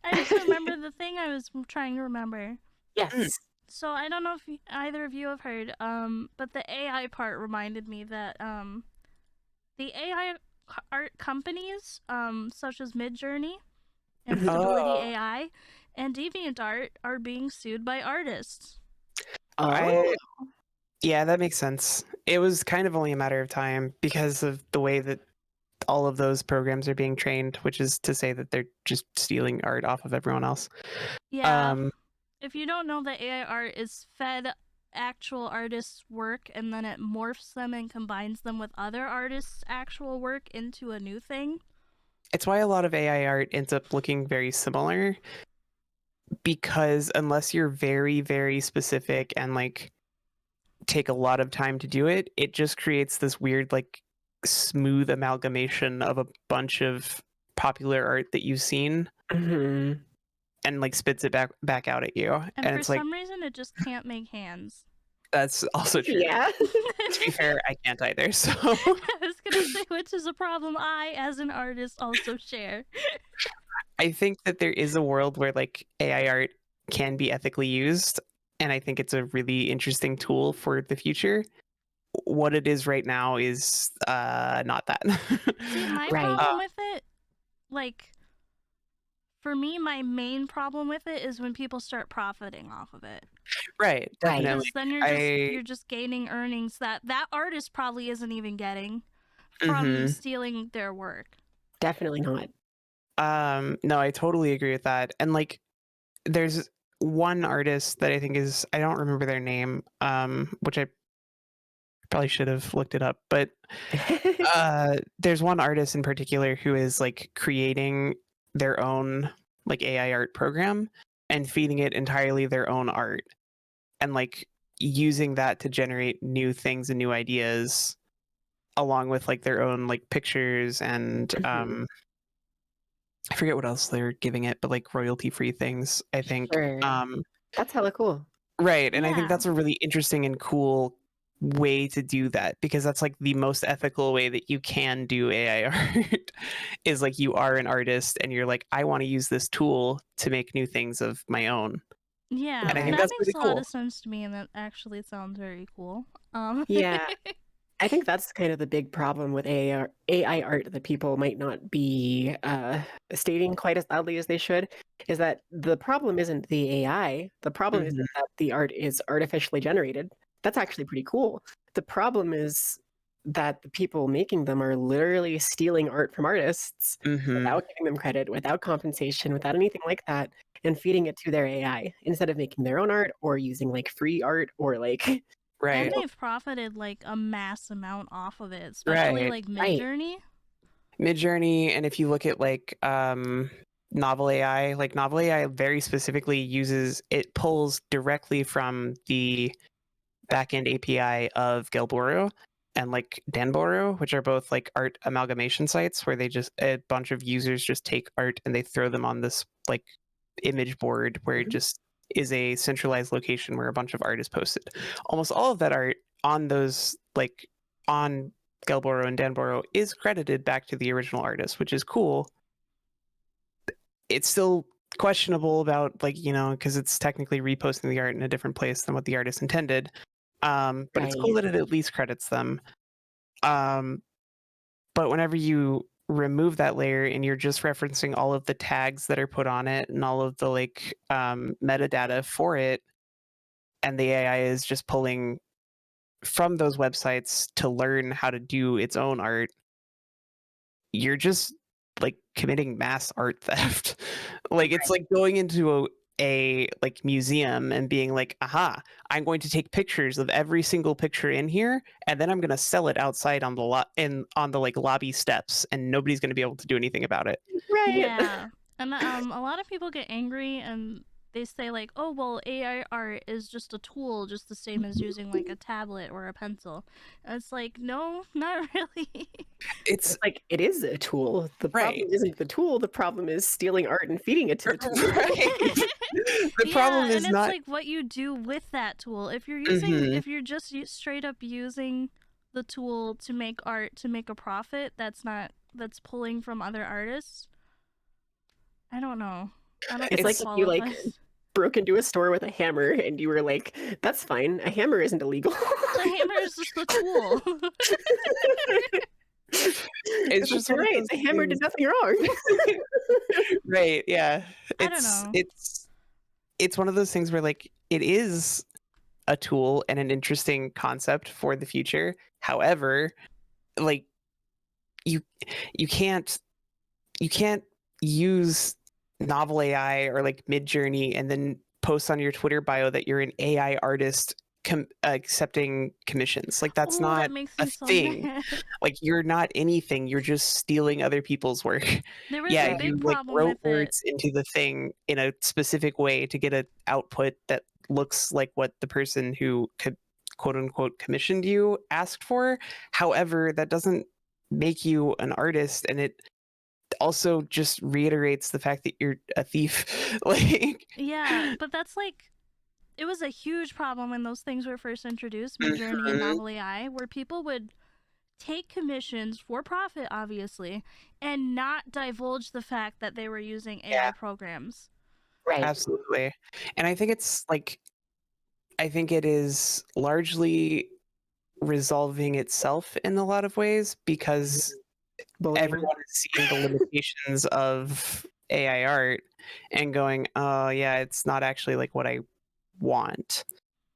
I just remembered the thing I was trying to remember. Yes. So I don't know if either of you have heard, but the AI part reminded me that the AI art companies, such as Midjourney and Stability Oh, AI and DeviantArt, are being sued by artists. Oh. Yeah, that makes sense. It was kind of only a matter of time because of the way that all of those programs are being trained, which is to say that they're just stealing art off of everyone else. Yeah. If you don't know, that AI art is fed actual artists' work and then it morphs them and combines them with other artists' actual work into a new thing. It's why a lot of AI art ends up looking very similar, because unless you're very, very specific and like take a lot of time to do it, it just creates this weird, like, smooth amalgamation of a bunch of popular art that you've seen Mm-hmm. and like spits it back out at you. And for it's like, some reason, it just can't make hands. that's also true. Yeah. To be fair, I can't either. So I was gonna say, which is a problem I, as an artist, also share. I think that there is a world where like AI art can be ethically used, and I think it's a really interesting tool for the future. What it is right now is not that. See, my Right. problem with it, like, for me, my main problem with it is when people start profiting off of it. Right, definitely. Because then you're just gaining earnings that artist probably isn't even getting from stealing their work. Definitely not. No, I totally agree with that. And like, there's one artist that I think is, I don't remember their name, which I probably should have looked it up, but there's one artist in particular who is like creating their own like AI art program and feeding it entirely their own art and like using that to generate new things and new ideas along with like their own like pictures and I forget what else they're giving it, but like royalty free things, I think. Sure. That's hella cool. Right. And I think Yeah. that's a really interesting and cool way to do that, because that's like the most ethical way that you can do AI art is like, you are an artist and you're like, I want to use this tool to make new things of my own. Yeah, And I think that that's makes pretty a lot cool. of sense to me, and that actually sounds very cool. Yeah. I think that's kind of the big problem with AI art that people might not be stating quite as loudly as they should, is that the problem isn't the AI. The problem isn't that the art is artificially generated. That's actually pretty cool. The problem is that the people making them are literally stealing art from artists without giving them credit, without compensation, without anything like that, and feeding it to their AI instead of making their own art or using like free art or like Right. And they've profited like a mass amount off of it, especially like Midjourney. Midjourney, and if you look at like Novel AI, like Novel AI very specifically it pulls directly from the backend API of Gelboro and like Danboro, which are both like art amalgamation sites where a bunch of users just take art and they throw them on this like image board where it just is a centralized location where a bunch of art is posted. Almost all of that art on those, like on Gelboro and Danboro, is credited back to the original artist, which is cool. It's still questionable about like, because it's technically reposting the art in a different place than what the artist intended. But it's cool that it at least credits them. But whenever you remove that layer and you're just referencing all of the tags that are put on it and all of the like metadata for it, and the AI is just pulling from those websites to learn how to do its own art, you're just like committing mass art theft. Like it's like going into a like museum and being like, aha, I'm going to take pictures of every single picture in here, and then I'm going to sell it outside on the on the like lobby steps, and nobody's going to be able to do anything about it. Right. Yeah. And a lot of people get angry and they say like, oh well, AI art is just a tool, just the same as using like a tablet or a pencil. And it's like, no, not really. It's like, it is a tool. The problem isn't the tool. The problem is stealing art and feeding it to the tool. The problem is and not... it's like what you do with that tool. If you're using, if you're just straight up using the tool to make art to make a profit, that's pulling from other artists. I don't know. It's like if you like broke into a store with a hammer and you were like, that's fine. A hammer isn't illegal. The hammer is just the tool. It's just right. The hammer did nothing wrong. Right, yeah. I don't know. It's one of those things where like it is a tool and an interesting concept for the future. However, like you can't use novel AI or like Midjourney and then post on your Twitter bio that you're an AI artist accepting commissions. Like that's not a thing. Mad. Like you're not anything. You're just stealing other people's work. There was a big you like wrote words into the thing in a specific way to get an output that looks like what the person who could quote unquote commissioned you asked for. However, that doesn't make you an artist, and it also just reiterates the fact that you're a thief. Like yeah, but that's like, it was a huge problem when those things were first introduced, Midjourney and Novel AI, where people would take commissions for profit, obviously, and not divulge the fact that they were using AI programs. Right. Absolutely. And I think it's like, I think it is largely resolving itself in a lot of ways because everyone is seeing the limitations of AI art and going, oh yeah, it's not actually like what I want.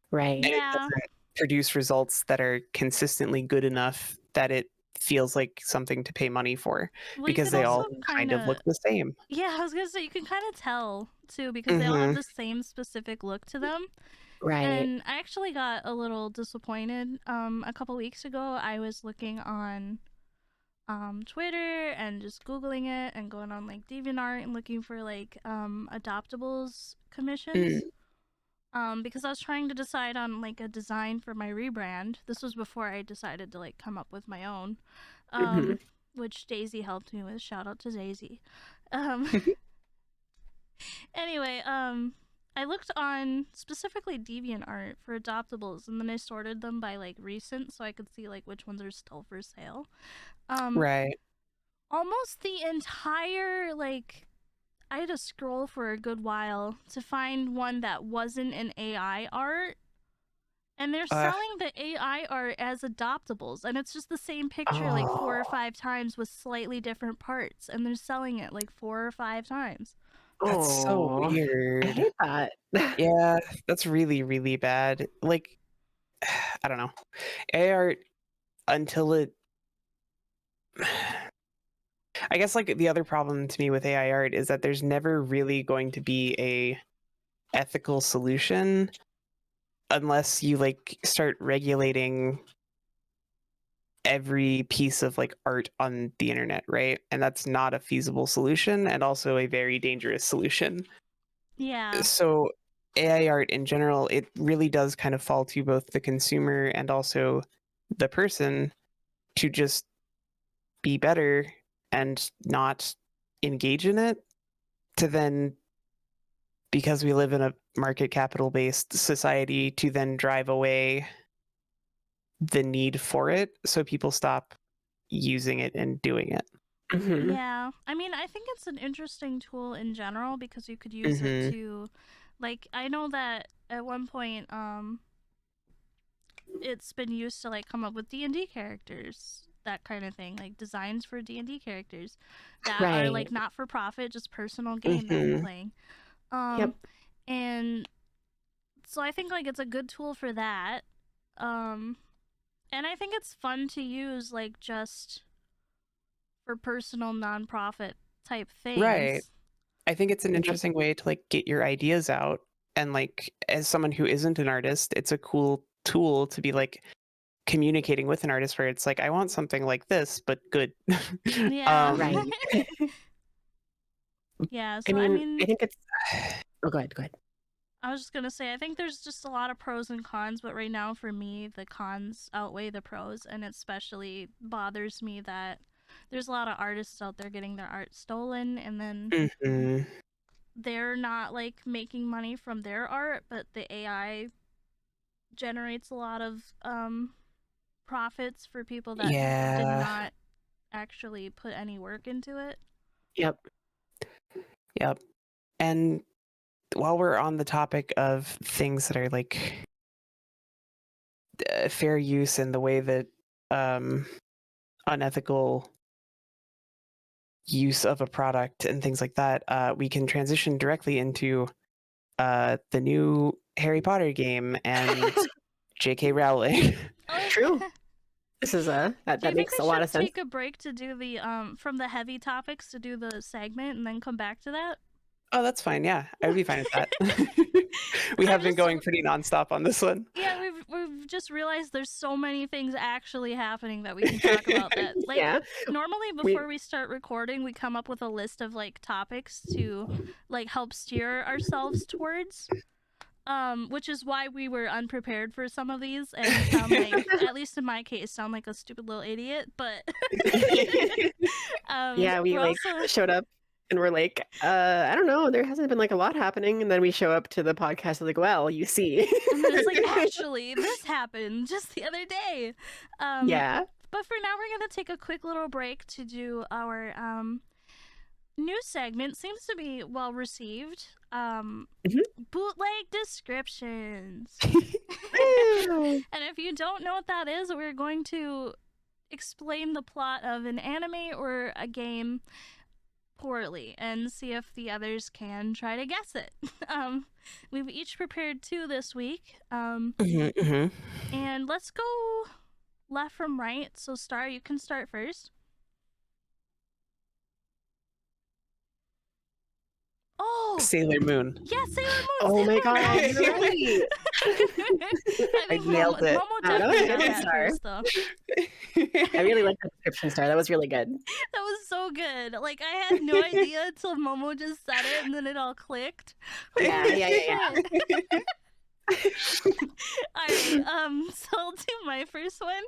Right. And it doesn't produce results that are consistently good enough that it feels like something to pay money for, because they all kind of look the same. Yeah, I was gonna say, you can kind of tell too, because they all have the same specific look to them. Right. And I actually got a little disappointed. A couple weeks ago, I was looking on Twitter and just Googling it and going on like DeviantArt and looking for like adoptables commissions. Because I was trying to decide on like a design for my rebrand. This was before I decided to like come up with my own, which Daisy helped me with. Shout out to Daisy. Anyway, I looked on specifically DeviantArt for adoptables, and then I sorted them by like recent, so I could see like which ones are still for sale. Right. Almost the entire like, I had to scroll for a good while to find one that wasn't an AI art. And they're selling the AI art as adoptables. And it's just the same picture like 4 or 5 times with slightly different parts. And they're selling it like 4 or 5 times. That's so weird. I hate that. Yeah, that's really, really bad. Like, I don't know. AI art, until it... I guess like the other problem to me with AI art is that there's never really going to be a ethical solution unless you like start regulating every piece of like art on the internet, right? And that's not a feasible solution, and also a very dangerous solution. Yeah. So AI art in general, it really does kind of fall to both the consumer and also the person to just be better and not engage in it, to then, because we live in a market capital based society, to then drive away the need for it, so people stop using it and doing it. Yeah, I mean, I think it's an interesting tool in general because you could use it to, like, I know that at one point it's been used to like come up with D&D characters, that kind of thing, like designs for D&D characters that are like not for profit, just personal game that you're playing. And so I think like it's a good tool for that. And I think it's fun to use, like, just for personal nonprofit type things. Right. I think it's an interesting way to like get your ideas out, and like as someone who isn't an artist, it's a cool tool to be like communicating with an artist where it's like, I want something like this but good. Yeah. Right. Yeah, so I think it's oh, go ahead. I was just gonna say, I think there's just a lot of pros and cons, but right now for me, the cons outweigh the pros, and it especially bothers me that there's a lot of artists out there getting their art stolen, and then they're not like making money from their art, but the AI generates a lot of profits for people that did not actually put any work into it. Yep. And while we're on the topic of things that are like fair use and the way that unethical use of a product and things like that, we can transition directly into the new Harry Potter game and J.K. Rowling. True. This is that makes a lot of sense. Take a break to do the from the heavy topics to do the segment and then come back to that. Oh, that's fine. Yeah, I would be fine with that. We have been going pretty nonstop on this one. Yeah, we've just realized there's so many things actually happening that we can talk about. That like normally before we start recording, we come up with a list of like topics to like help steer ourselves towards. Which is why we were unprepared for some of these and sound like, at least in my case, sound like a stupid little idiot. But yeah, we like showed up. And we're like, I don't know, there hasn't been like a lot happening. And then we show up to the podcast and like, well, you see. And then it's like, actually, this happened just the other day. Yeah. But for now, we're going to take a quick little break to do our new segment. Seems to be well received. Bootleg descriptions. And if you don't know what that is, we're going to explain the plot of an anime or a game poorly and see if the others can try to guess it. We've each prepared 2 this week. And let's go left from right. So Star, you can start first. Oh, Sailor Moon. Yeah, Sailor Moon. Oh my god, you're right. I nailed it. Momo definitely got that first, though. I really like the description, Star. That was really good. That was so good. Like, I had no idea until Momo just said it, and then it all clicked. Yeah. Alright, so I'll do my first one.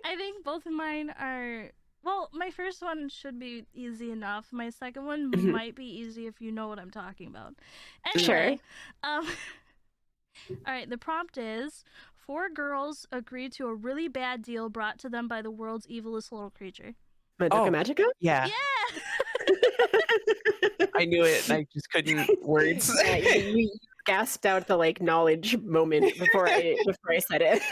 I think both of mine are... Well, my first one should be easy enough. My second one might be easy if you know what I'm talking about. Anyway, sure. Alright, the prompt is, 4 girls agree to a really bad deal brought to them by the world's evilest little creature. Madoka Magica? Yeah. I knew it, and I just couldn't words. You gasped out the like knowledge moment before I said it.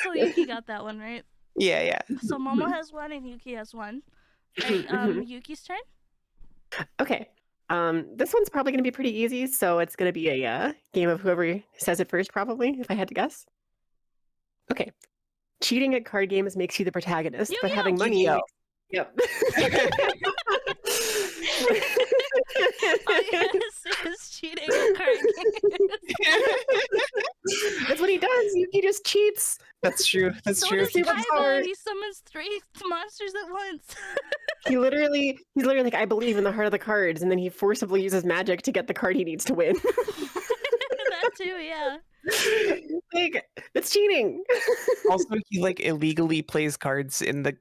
So Yuki got that one, right? Yeah. So Momo has 1 and Yuki has 1. Right, Yuki's turn? Okay. This one's probably going to be pretty easy, so it's going to be a game of whoever says it first, probably, if I had to guess. Okay. Cheating at card games makes you the protagonist, but having money... Yep. All you gotta say is cheating at card games. That's what he does. He just cheats. That's true. That's true. Does Kaiba. He summons 3 monsters at once. He's literally like, I believe in the heart of the cards, and then he forcibly uses magic to get the card he needs to win. That too, yeah. Like, that's cheating. Also, he like illegally plays cards in the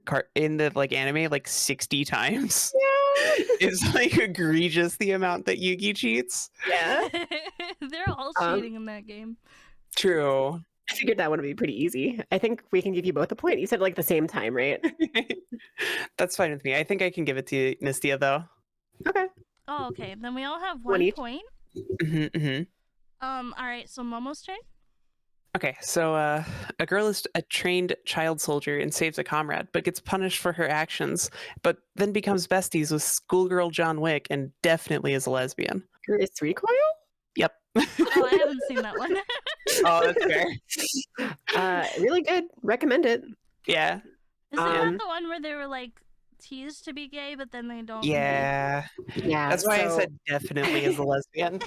like anime like 60 times. Yeah. It's like egregious the amount that Yuki cheats. Yeah. They're all cheating in that game. True. I figured that one would be pretty easy. I think we can give you both a point. You said like the same time, right? That's fine with me. I think I can give it to Nistia though. Okay. Oh, okay. Then we all have 1 point. All right. So Momo's turn. Okay, so a girl is a trained child soldier and saves a comrade, but gets punished for her actions, but then becomes besties with schoolgirl John Wick and definitely is a lesbian. Is Recoil? Yep. Oh, I haven't seen that one. Oh, that's fair. Really good. Recommend it. Yeah. Is it not the one where they were like teased to be gay, but then they don't? Yeah. Yeah. That's why I said definitely as a lesbian.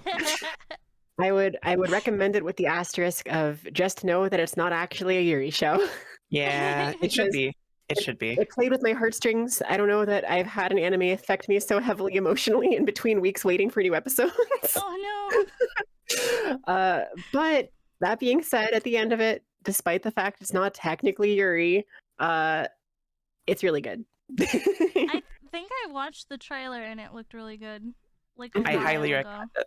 I would recommend it with the asterisk of just know that it's not actually a Yuri show. Yeah, it should be. It should be. It played with my heartstrings. I don't know that I've had an anime affect me so heavily emotionally in between weeks waiting for new episodes. Oh no. But that being said, at the end of it, despite the fact it's not technically Yuri, it's really good. I think I watched the trailer and it looked really good. Like I highly recommend it.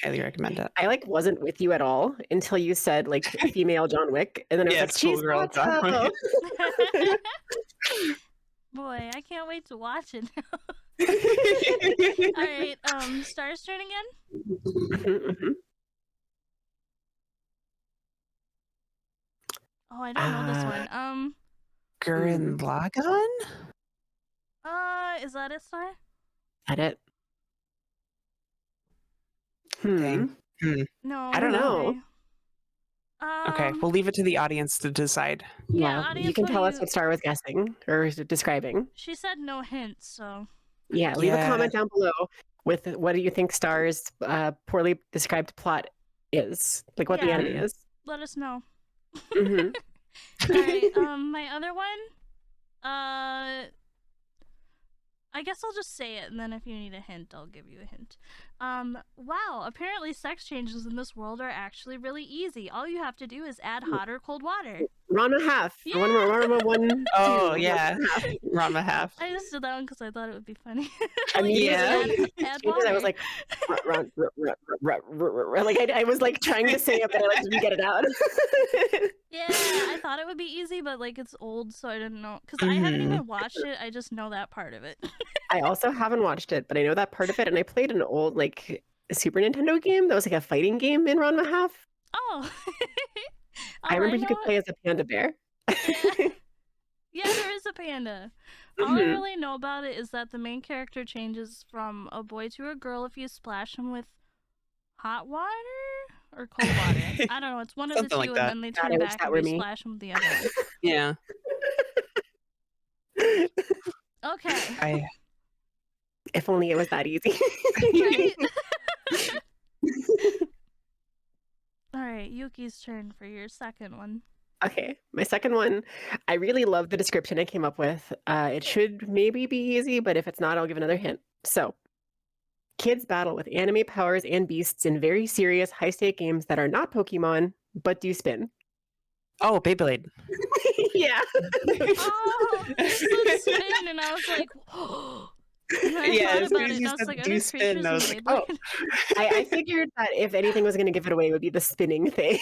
Highly recommend it. I wasn't with you at all until you said like female John Wick, and then I was like, "She's John Wick." Boy, I can't wait to watch it now. All right, Star's turn again. Oh, I don't know this one. Gurren Lagann? Is that it, Star? That it? Dang. No, I don't know. Okay, we'll leave it to the audience to decide. Yeah, audience, you can tell us what Star was guessing or describing. She said no hints, so. Yeah, leave a comment down below with what do you think Star's poorly described plot is, like what the anime is. Let us know. All right, my other one, I guess I'll just say it, and then if you need a hint, I'll give you a hint. Wow, apparently sex changes in this world are actually really easy. All you have to do is add hot or cold water. Ranma half. Yeah. Ranma 1, Oh, 2, yeah. Ranma half. I just did that one because I thought it would be funny. I mean, add water. I was like, like I was like trying to say it, but I like didn't get it out. Yeah, I thought it would be easy, but like it's old, so I didn't know. Because I haven't even watched it, I just know that part of it. I also haven't watched it, but I know that part of it, and I played an old like Super Nintendo game that was like a fighting game in Ranma half. Oh. I remember you could play as a panda bear. Yeah, there is a panda. All I really know about it is that the main character changes from a boy to a girl if you splash him with hot water or cold water. I don't know. It's one of the two, like and then they turn back and you splash him with the other one. Yeah. Okay. If only it was that easy. Right? All right, Yuki's turn for your second one. Okay, my second one, I really love the description I came up with. It should maybe be easy, but if it's not, I'll give another hint. So, kids battle with anime powers and beasts in very serious, high-stake games that are not Pokemon, but do spin. Oh, Beyblade. Yeah. Oh, so spin, and I was like, oh. Yeah, as soon as you said do spin, I was like, oh. I figured that if anything was going to give it away, it would be the spinning thing.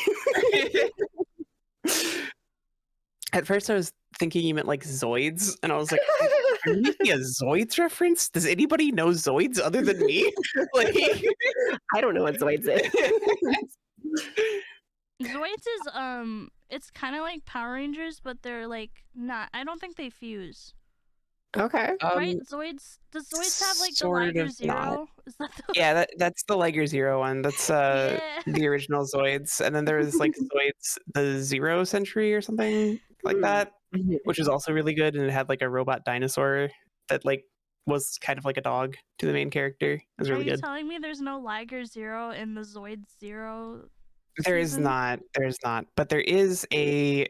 At first, I was thinking you meant like Zoids, and I was like, "Are you making a Zoids reference? Does anybody know Zoids other than me?" Like, I don't know what Zoids is. Zoids is it's kind of like Power Rangers, but they're like not. I don't think they fuse. Okay. Right? Zoids. Does Zoids have like the Liger Zero? Is that the... Yeah, that's the Liger Zero one. That's the original Zoids, and then there's like Zoids the Zero Century or something like that, which is also really good, and it had like a robot dinosaur that like was kind of like a dog to the main character. It was really good. Are you telling me there's no Liger Zero in the Zoids Zero? There is not. There's not. But there is a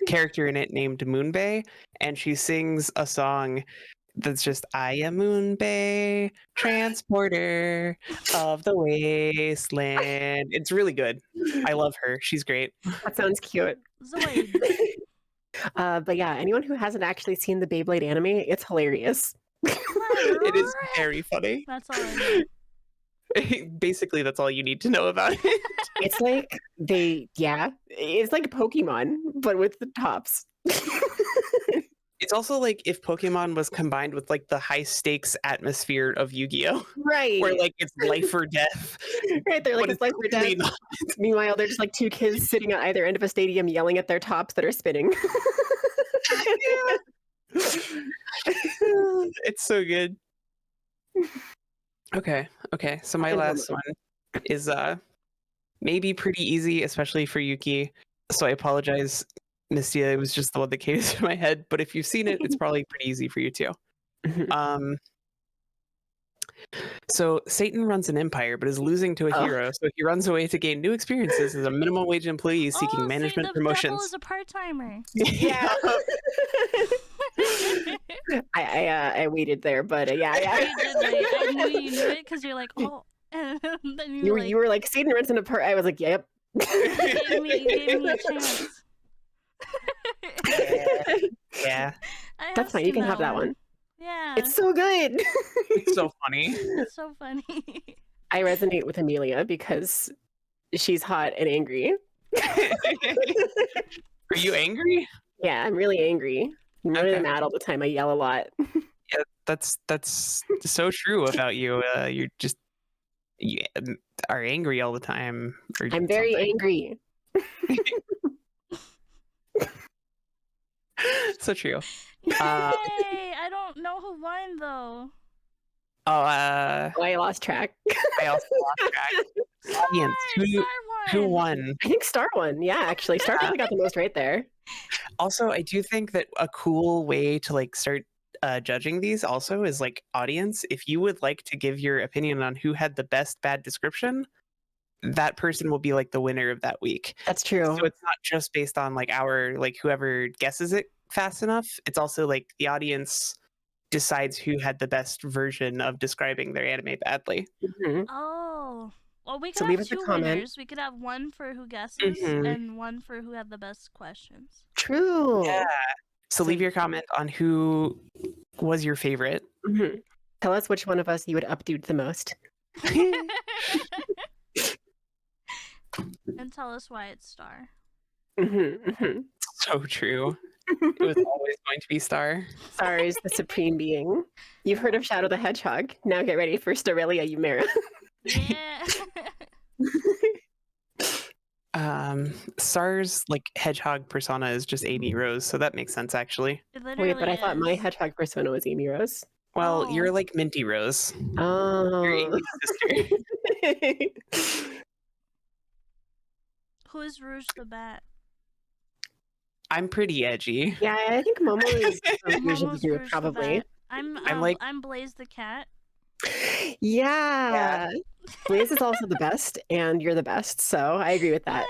character in it named Moonbay, and she sings a song that's just "I am Moonbay, transporter of the wasteland." It's really good. I love her. She's great. That sounds cute. Zoids. But yeah, anyone who hasn't actually seen the Beyblade anime, it's hilarious. It is very funny. That's all I know. Basically, that's all you need to know about it. It's like it's like Pokemon, but with the tops. It's also like if Pokemon was combined with like the high stakes atmosphere of Yu-Gi-Oh! Right. Where like it's life or death. Right, they're like it's life or death. Meanwhile, they're just like two kids sitting at either end of a stadium yelling at their tops that are spinning. It's so good. Okay. So my last one is maybe pretty easy, especially for Yuki. So I apologize, Mistia. It was just the one that came into my head. But if you've seen it, it's probably pretty easy for you too. So Satan runs an empire, but is losing to a hero. So he runs away to gain new experiences as a minimum wage employee seeking management promotions. The devil is a part-timer. Yeah. I waited there, but yeah. I knew you knew it because you're like, oh, and then you were like, Satan runs an empire. I was like, yep. You gave me a chance. Yeah. That's fine. You can have that one. Yeah. It's so good. It's so funny. It's so funny. I resonate with Amelia because she's hot and angry. Are you angry? Yeah, I'm really angry. I'm really mad all the time. I yell a lot. Yeah, that's so true about you. You are angry all the time. I'm very angry. So true. Yay! I don't know who won though. I lost track. I also lost track. Audience, who won? I think Star won. Yeah, actually, Star probably got the most right there. Also, I do think that a cool way to like start judging these also is like audience. If you would like to give your opinion on who had the best bad description, that person will be like the winner of that week. That's true. So it's not just based on like whoever guesses it fast enough. It's also like the audience decides who had the best version of describing their anime badly. Oh. Well, we could leave have us a two comment. winners. We could have one for who guesses and one for who had the best questions. True. Yeah. So leave your comment on who was your favorite. Tell us which one of us you would updo the most. And tell us why it's Star. So true. It was always going to be Star. Star is the supreme being. You've heard of Shadow the Hedgehog. Now get ready for StareliaYumera. Yeah. Star's like hedgehog persona is just Amy Rose, so that makes sense actually. Wait, but I thought my hedgehog persona was Amy Rose. Well, you're like Minty Rose. Oh. You're Amy's sister. Who is Rouge the Bat? I'm pretty edgy. Yeah, I think Momo is Momo's Rouge probably. The Bat. I'm Blaze the Cat. Yeah. Blaze is also the best, and you're the best, so I agree with that.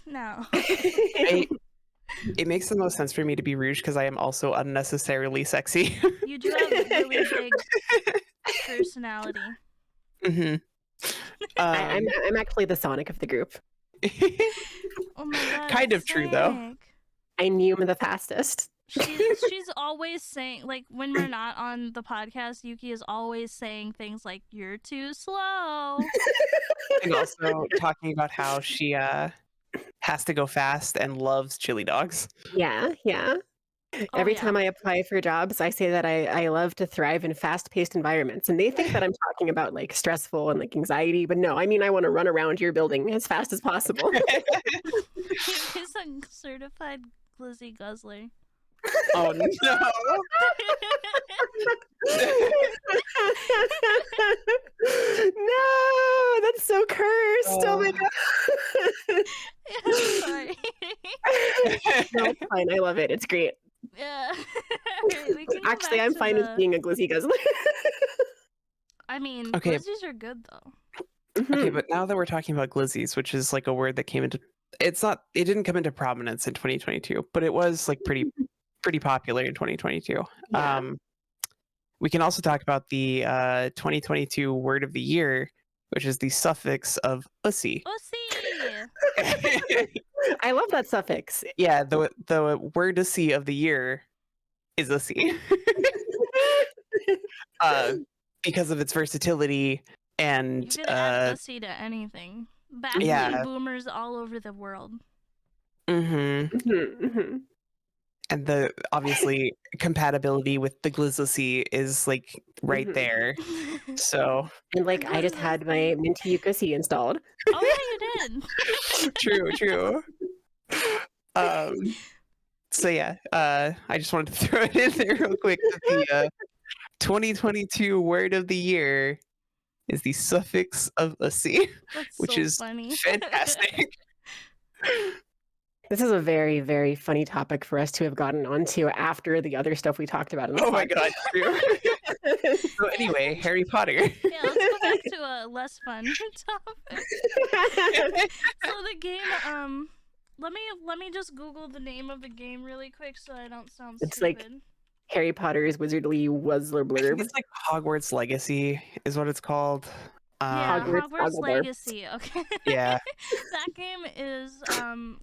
No. It makes the most sense for me to be Rouge because I am also unnecessarily sexy. You do have a really big personality. I'm actually the Sonic of the group. Oh my god. Kind of true though. I knew him the fastest. She's always saying, like, when we're not on the podcast, Yuki is always saying things like, "You're too slow." And also talking about how she has to go fast and loves chili dogs. Yeah. Every time I apply for jobs, I say that I love to thrive in fast-paced environments. And they think that I'm talking about like stressful and like anxiety, but no, I mean, I want to run around your building as fast as possible. He's a certified glizzy guzzler. Oh no. No, that's so cursed. Oh my god. I'm sorry. No, it's fine. I love it. It's great. Yeah. Actually, I'm fine with being a glizzy guzzler. I mean, glizzies are good though. Okay, but now that we're talking about glizzies, which is like a word that came into it didn't come into prominence in 2022, but it was like pretty popular in 2022. Yeah. We can also talk about the 2022 word of the year, which is the suffix of ussy. Ussy! I love that suffix. Yeah, the word ussy of the year is ussy. Because of its versatility and you could add ussy to anything. Backlit boomers all over the world. And the obviously compatibility with the glizzy is like right there. So and like I just had my MintyYukime installed. Oh yeah, you did. True. So yeah, I just wanted to throw it in there real quick. The 2022 word of the year is the suffix of ussy, which is funny. fantastic. This is a very, very funny topic for us to have gotten onto after the other stuff we talked about in the Oh my god, true. So anyway, Harry Potter. Yeah, let's go back to a less fun topic. So the game, let me just Google the name of the game really quick so I don't sound It's stupid. like Harry Potter's Wizardly Wuzzler Blurb. It's like Hogwarts Legacy is what it's called. Yeah, Hogwarts Legacy. Okay. Yeah. That game is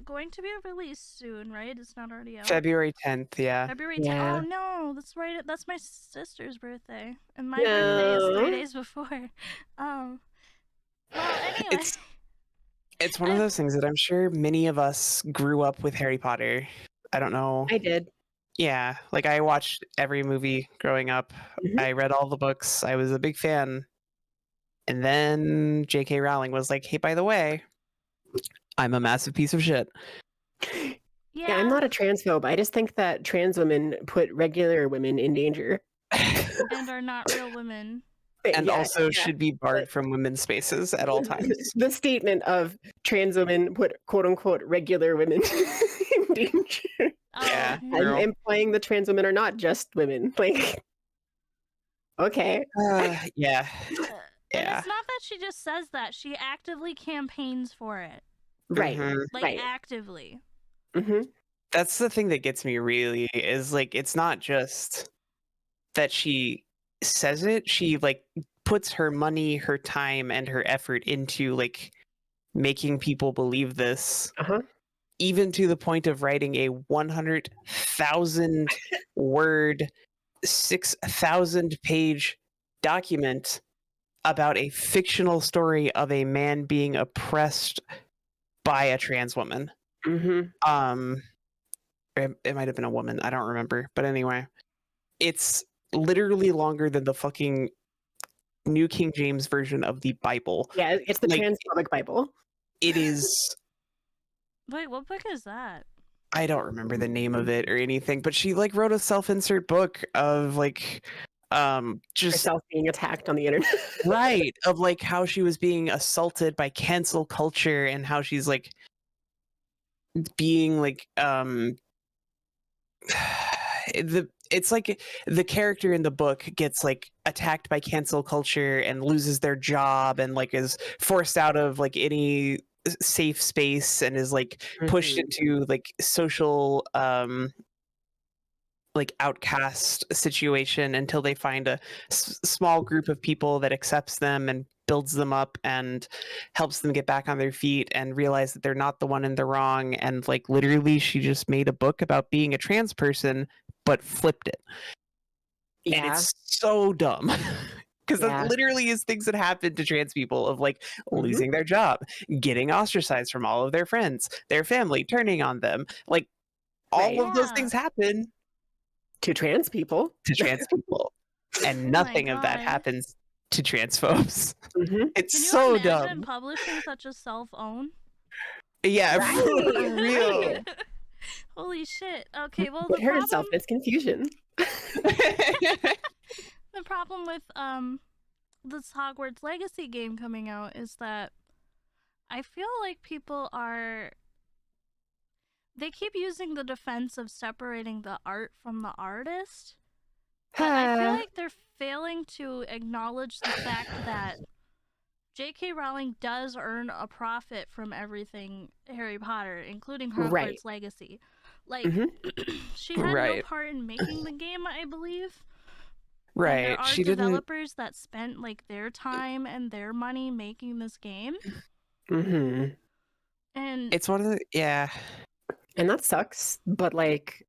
going to be released soon, right? It's not already out. February 10th, yeah. February 10th. Yeah. Oh no, that's right. That's my sister's birthday, and my birthday is 3 days before. Well, anyway. It's one of those things that I'm sure many of us grew up with Harry Potter. I don't know. I did. Yeah, like I watched every movie growing up. I read all the books. I was a big fan. And then J.K. Rowling was like, hey, by the way, I'm a massive piece of shit. Yeah, I'm not a transphobe. I just think that trans women put regular women in danger. And are not real women. And also should be barred from women's spaces at all times. The statement of trans women put quote-unquote regular women in danger. Yeah. I'm implying the trans women are not just women. Like, okay. Yeah. And it's not that she just says that. She actively campaigns for it. Right. Like, actively. That's the thing that gets me really, is like, it's not just that she says it. She like puts her money, her time, and her effort into like making people believe this. Even to the point of writing a 100,000 word, 6,000 page document about a fictional story of a man being oppressed by a trans woman. It might have been a woman. I don't remember. But anyway, it's literally longer than the fucking New King James version of the Bible. Yeah, it's the transphobic Bible. It is. Wait, what book is that? I don't remember the name of it or anything, but she like wrote a self-insert book of like just herself being attacked on the internet. Right, of like how she was being assaulted by cancel culture and how she's like being like it's like the character in the book gets like attacked by cancel culture and loses their job and like is forced out of like any safe space and is like pushed into like social like outcast situation until they find a small group of people that accepts them and builds them up and helps them get back on their feet and realize that they're not the one in the wrong. And like literally she just made a book about being a trans person but flipped it. And it's so dumb. Because that literally is things that happen to trans people of like losing their job, getting ostracized from all of their friends, their family turning on them. Like all of those things happen to trans people. And nothing of that happens to transphobes. It's Can you so imagine dumb. Publishing such a self-own? Yeah, for real. Holy shit. Okay, well, the problem herself is confusion. The problem with this Hogwarts Legacy game coming out is that I feel like they keep using the defense of separating the art from the artist. But I feel like they're failing to acknowledge the fact that J.K. Rowling does earn a profit from everything Harry Potter, including Hogwarts Legacy. Like, she had no part in making the game, I believe. Right. And there are developers that spent like their time and their money making this game. And it's one of the and that sucks, but like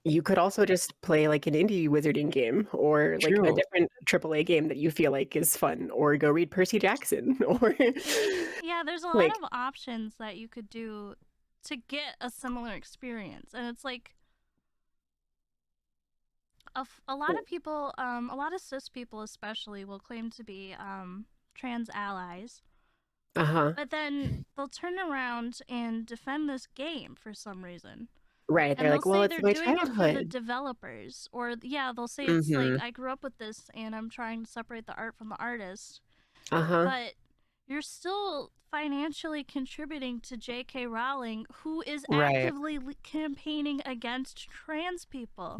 you could also just play like an indie wizarding game or like a different AAA game that you feel like is fun, or go read Percy Jackson, or there's a lot of options that you could do to get a similar experience. And it's like a lot of people, a lot of cis people especially, will claim to be trans allies. But then they'll turn around and defend this game for some reason. Right, they're like, well, it's my childhood. It for the developers, or they'll say it's like, I grew up with this and I'm trying to separate the art from the artist. But you're still financially contributing to J.K. Rowling, who is Right. actively campaigning against trans people.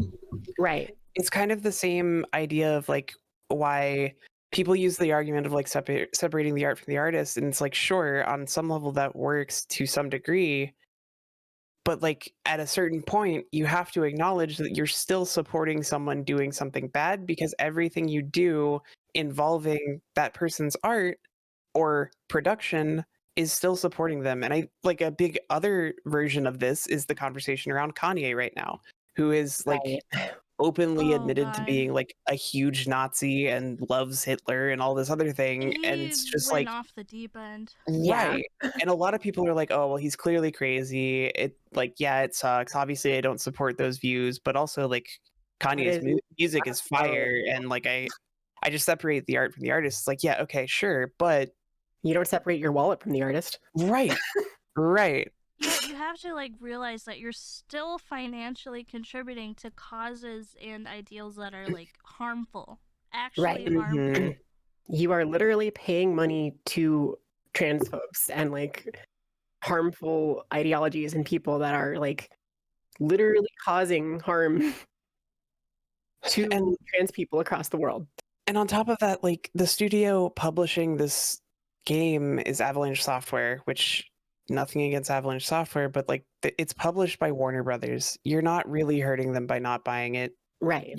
Right. It's kind of the same idea of like why people use the argument of like separating the art from the artist, and it's like, sure, on some level that works to some degree, but like at a certain point you have to acknowledge that you're still supporting someone doing something bad, because everything you do involving that person's art or production is still supporting them. And I like a big other version of this is the conversation around Kanye right now, who is like openly admitted to being like a huge Nazi and loves Hitler and all this other thing. And it's just went like off the deep end. Right. And a lot of people are like, oh, well, he's clearly crazy. It like, yeah, it sucks. Obviously I don't support those views, but also like Kanye's music is fire. And like I just separate the art from the artist. It's like, yeah, okay, sure, but you don't separate your wallet from the artist. Right. Right. Yeah, you have to like realize that you're still financially contributing to causes and ideals that are like harmful. Actually harmful. You are literally paying money to trans folks and like harmful ideologies and people that are like literally causing harm to trans people across the world. And on top of that, like the studio publishing this game is Avalanche Software, which nothing against Avalanche Software, but like it's published by Warner Brothers. You're not really hurting them by not buying it. Right.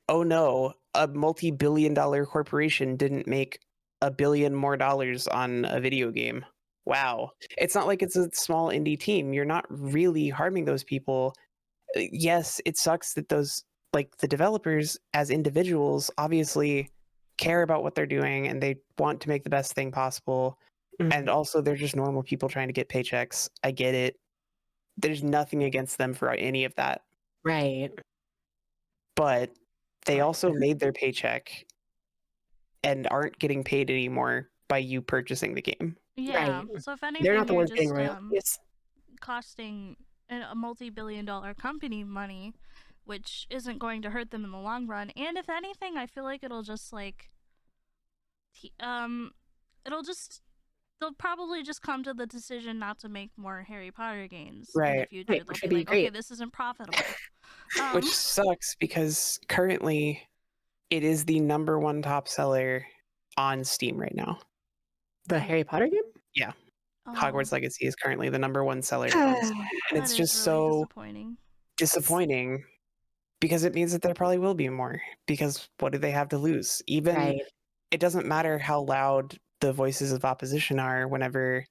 Oh no, a multi-billion-dollar corporation didn't make $1 billion more on a video game. Wow. It's not like it's a small indie team. You're not really harming those people. Yes, it sucks that those like the developers as individuals obviously care about what they're doing and they want to make the best thing possible. And also they're just normal people trying to get paychecks. I get it. There's nothing against them for any of that. Right. But they also made their paycheck and aren't getting paid anymore by you purchasing the game. Yeah. Right. So if anything, they're not the ones just, getting royalties. Costing a multi-billion-dollar company money, which isn't going to hurt them in the long run. And if anything, I feel like it'll just like, they'll probably just come to the decision not to make more Harry Potter games in the future. Right. They'll be like, okay, this isn't profitable. Which sucks because currently it is the #1 top seller on Steam right now. The Harry Potter game? Yeah. Hogwarts Legacy is currently the #1 seller on Steam. And it's just really so disappointing because it means that there probably will be more, because what do they have to lose? Even it doesn't matter how loud the voices of opposition are whenever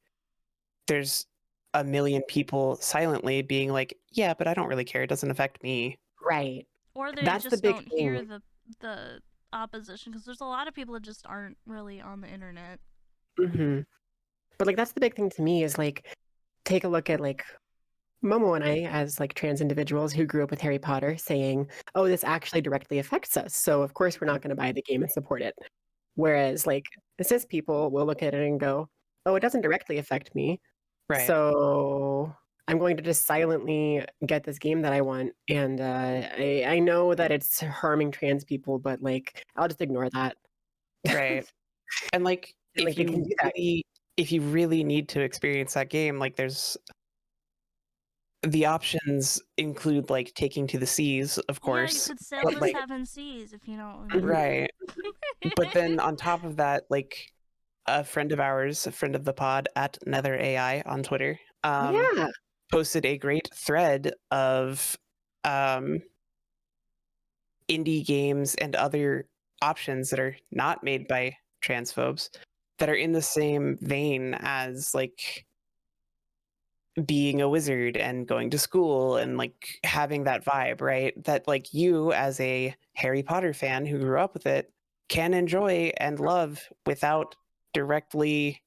there's a million people silently being like, yeah, but I don't really care. It doesn't affect me. Right. Or they just don't hear the opposition, because there's a lot of people that just aren't really on the internet. But like that's the big thing to me is like, take a look at like Momo and I as like trans individuals who grew up with Harry Potter saying, oh, this actually directly affects us. So of course we're not going to buy the game and support it. Whereas like cis people will look at it and go, oh, it doesn't directly affect me. Right. So I'm going to just silently get this game that I want. And I know that it's harming trans people, but like, I'll just ignore that. Right. And like, if you really need to experience that game, like there's the options include like taking to the seas, of course. Yeah, you could sail the 7 seas if you know. Right. But then on top of that, like a friend of ours, a friend of the pod at NetherAI on Twitter, posted a great thread of indie games and other options that are not made by transphobes that are in the same vein as like being a wizard and going to school and like having that vibe, right? That like you as a Harry Potter fan who grew up with it can enjoy and love without directly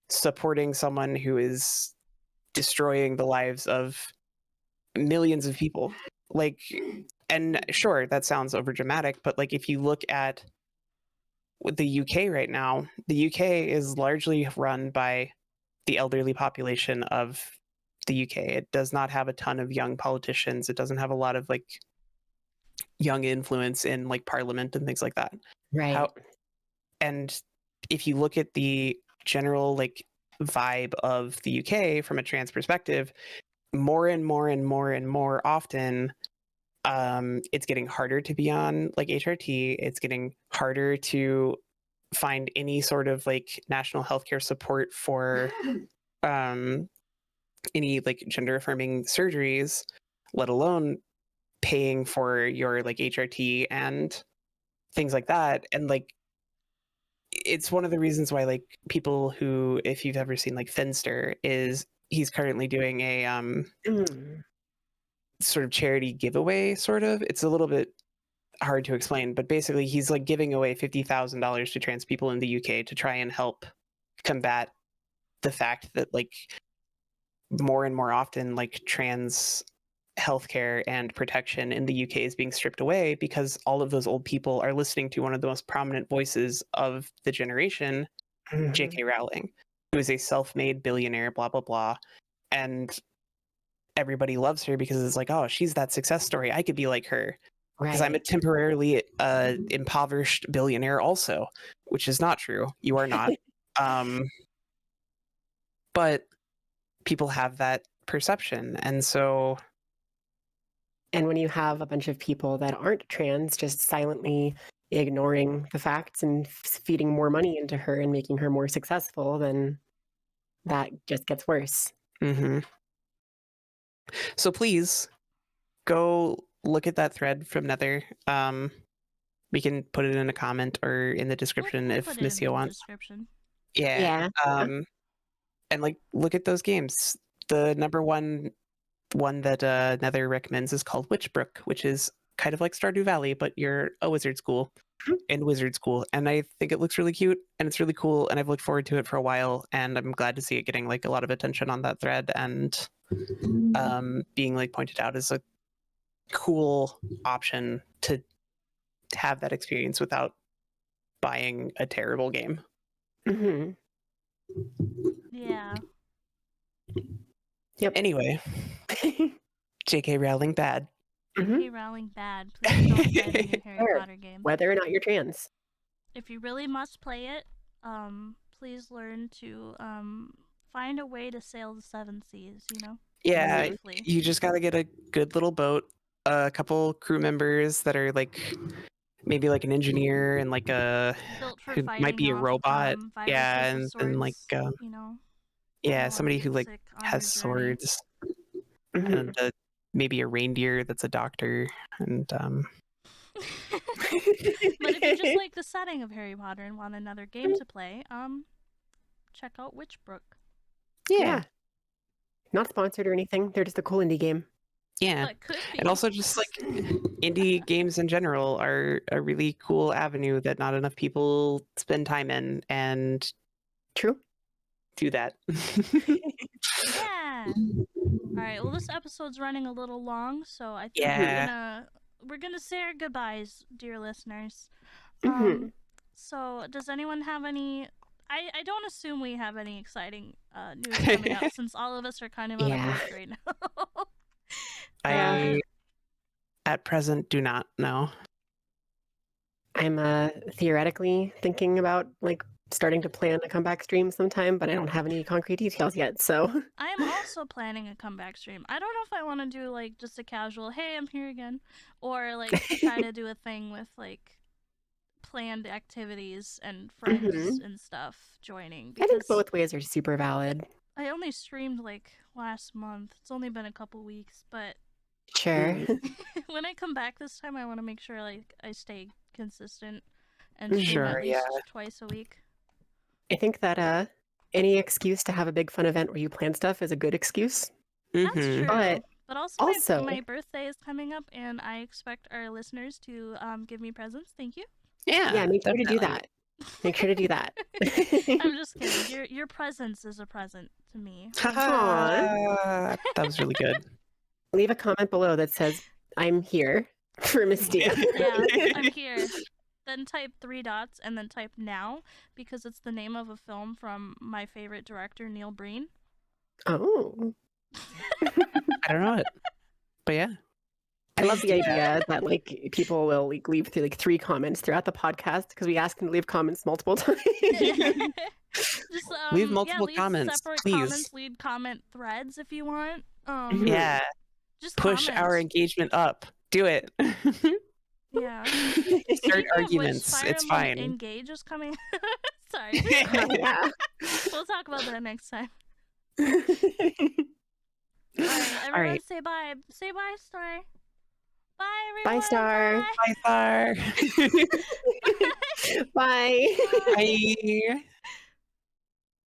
supporting someone who is destroying the lives of millions of people. Like, and sure, that sounds overdramatic, but like if you look at the UK right now, the UK is largely run by the elderly population of the UK. It does not have a ton of young politicians. It doesn't have a lot of like young influence in like parliament and things like that. Right. And if you look at the general like vibe of the UK from a trans perspective, more and more and more and more often, it's getting harder to be on like HRT. It's getting harder to find any sort of like national healthcare support for any like gender affirming surgeries, let alone paying for your like HRT and things like that. And like it's one of the reasons why like people who, if you've ever seen like Finster, is he's currently doing a sort of charity giveaway, sort of. It's a little bit hard to explain, but basically he's like giving away $50,000 to trans people in the UK to try and help combat the fact that like more and more often like trans healthcare and protection in the UK is being stripped away because all of those old people are listening to one of the most prominent voices of the generation, J.K. Rowling, who is a self-made billionaire, blah, blah, blah. And everybody loves her because it's like, oh, she's that success story. I could be like her. Because I'm a temporarily impoverished billionaire also, which is not true. You are not. But people have that perception. And so... And when you have a bunch of people that aren't trans just silently ignoring the facts and feeding more money into her and making her more successful, then that just gets worse. Mm-hmm. So please go look at that thread from Nether. We can put it in a comment or in the description we'll if put Missio wants. Description. Yeah. And like look at those games. The number one that Nether recommends is called Witchbrook, which is kind of like Stardew Valley, but you're a wizard school in wizard school. And I think it looks really cute and it's really cool. And I've looked forward to it for a while. And I'm glad to see it getting like a lot of attention on that thread and being like pointed out as a cool option to have that experience without buying a terrible game. Mm-hmm. Yeah. Yep. Anyway, J.K. Rowling bad. J.K. Rowling bad. Please don't ban a new Harry Potter game. Whether or not you're trans. If you really must play it, please learn to find a way to sail the seven seas, you know? Yeah, safely. You just gotta get a good little boat, a couple crew members that are like maybe like an engineer and like a built for who might be a robot. Yeah, and like you know. Yeah, somebody who like has swords. And maybe a reindeer that's a doctor and But if you just like the setting of Harry Potter and want another game to play, check out Witchbrook. Yeah. Not sponsored or anything. They're just a cool indie game. Yeah. But could be. And also just like indie games in general are a really cool avenue that not enough people spend time in, and true. Do that. Yeah. All right. Well, this episode's running a little long, so I think we're gonna say our goodbyes, dear listeners. So, does anyone have any? I don't assume we have any exciting news coming up since all of us are kind of on a break right now. I at present do not know. I'm theoretically thinking about like starting to plan a comeback stream sometime, but I don't have any concrete details yet, so. I am also planning a comeback stream. I don't know if I want to do like just a casual, hey, I'm here again, or like try to do a thing with like planned activities and friends and stuff joining. I think both ways are super valid. I only streamed like last month. It's only been a couple weeks, but sure. When I come back this time, I want to make sure like I stay consistent and stream at least twice a week. I think that any excuse to have a big fun event where you plan stuff is a good excuse. That's true. But also my birthday is coming up, and I expect our listeners to give me presents. Thank you. Yeah, make sure to do that. Make sure to do that. I'm just kidding. Your presence is a present to me. That was really good. Leave a comment below that says, I'm here for Mistia. Yeah, I'm here. Then type 3 dots and then type now, because it's the name of a film from my favorite director, Neil Breen. Oh. I don't know it. But yeah. I love the idea that like people will like leave through like 3 comments throughout the podcast because we ask them to leave comments multiple times. Just leave multiple leave comments, separate please. comments, leave comment threads if you want. Yeah. Just push comments. our engagement up. Do it. Yeah. Start arguments. Which, Fire it's Emblem fine. Engage is coming. Sorry. Yeah. We'll talk about that next time. All Alright, everyone right. say bye. Say bye, Star. Bye, Bye, everyone. Star. Bye, Star. Bye. Bye.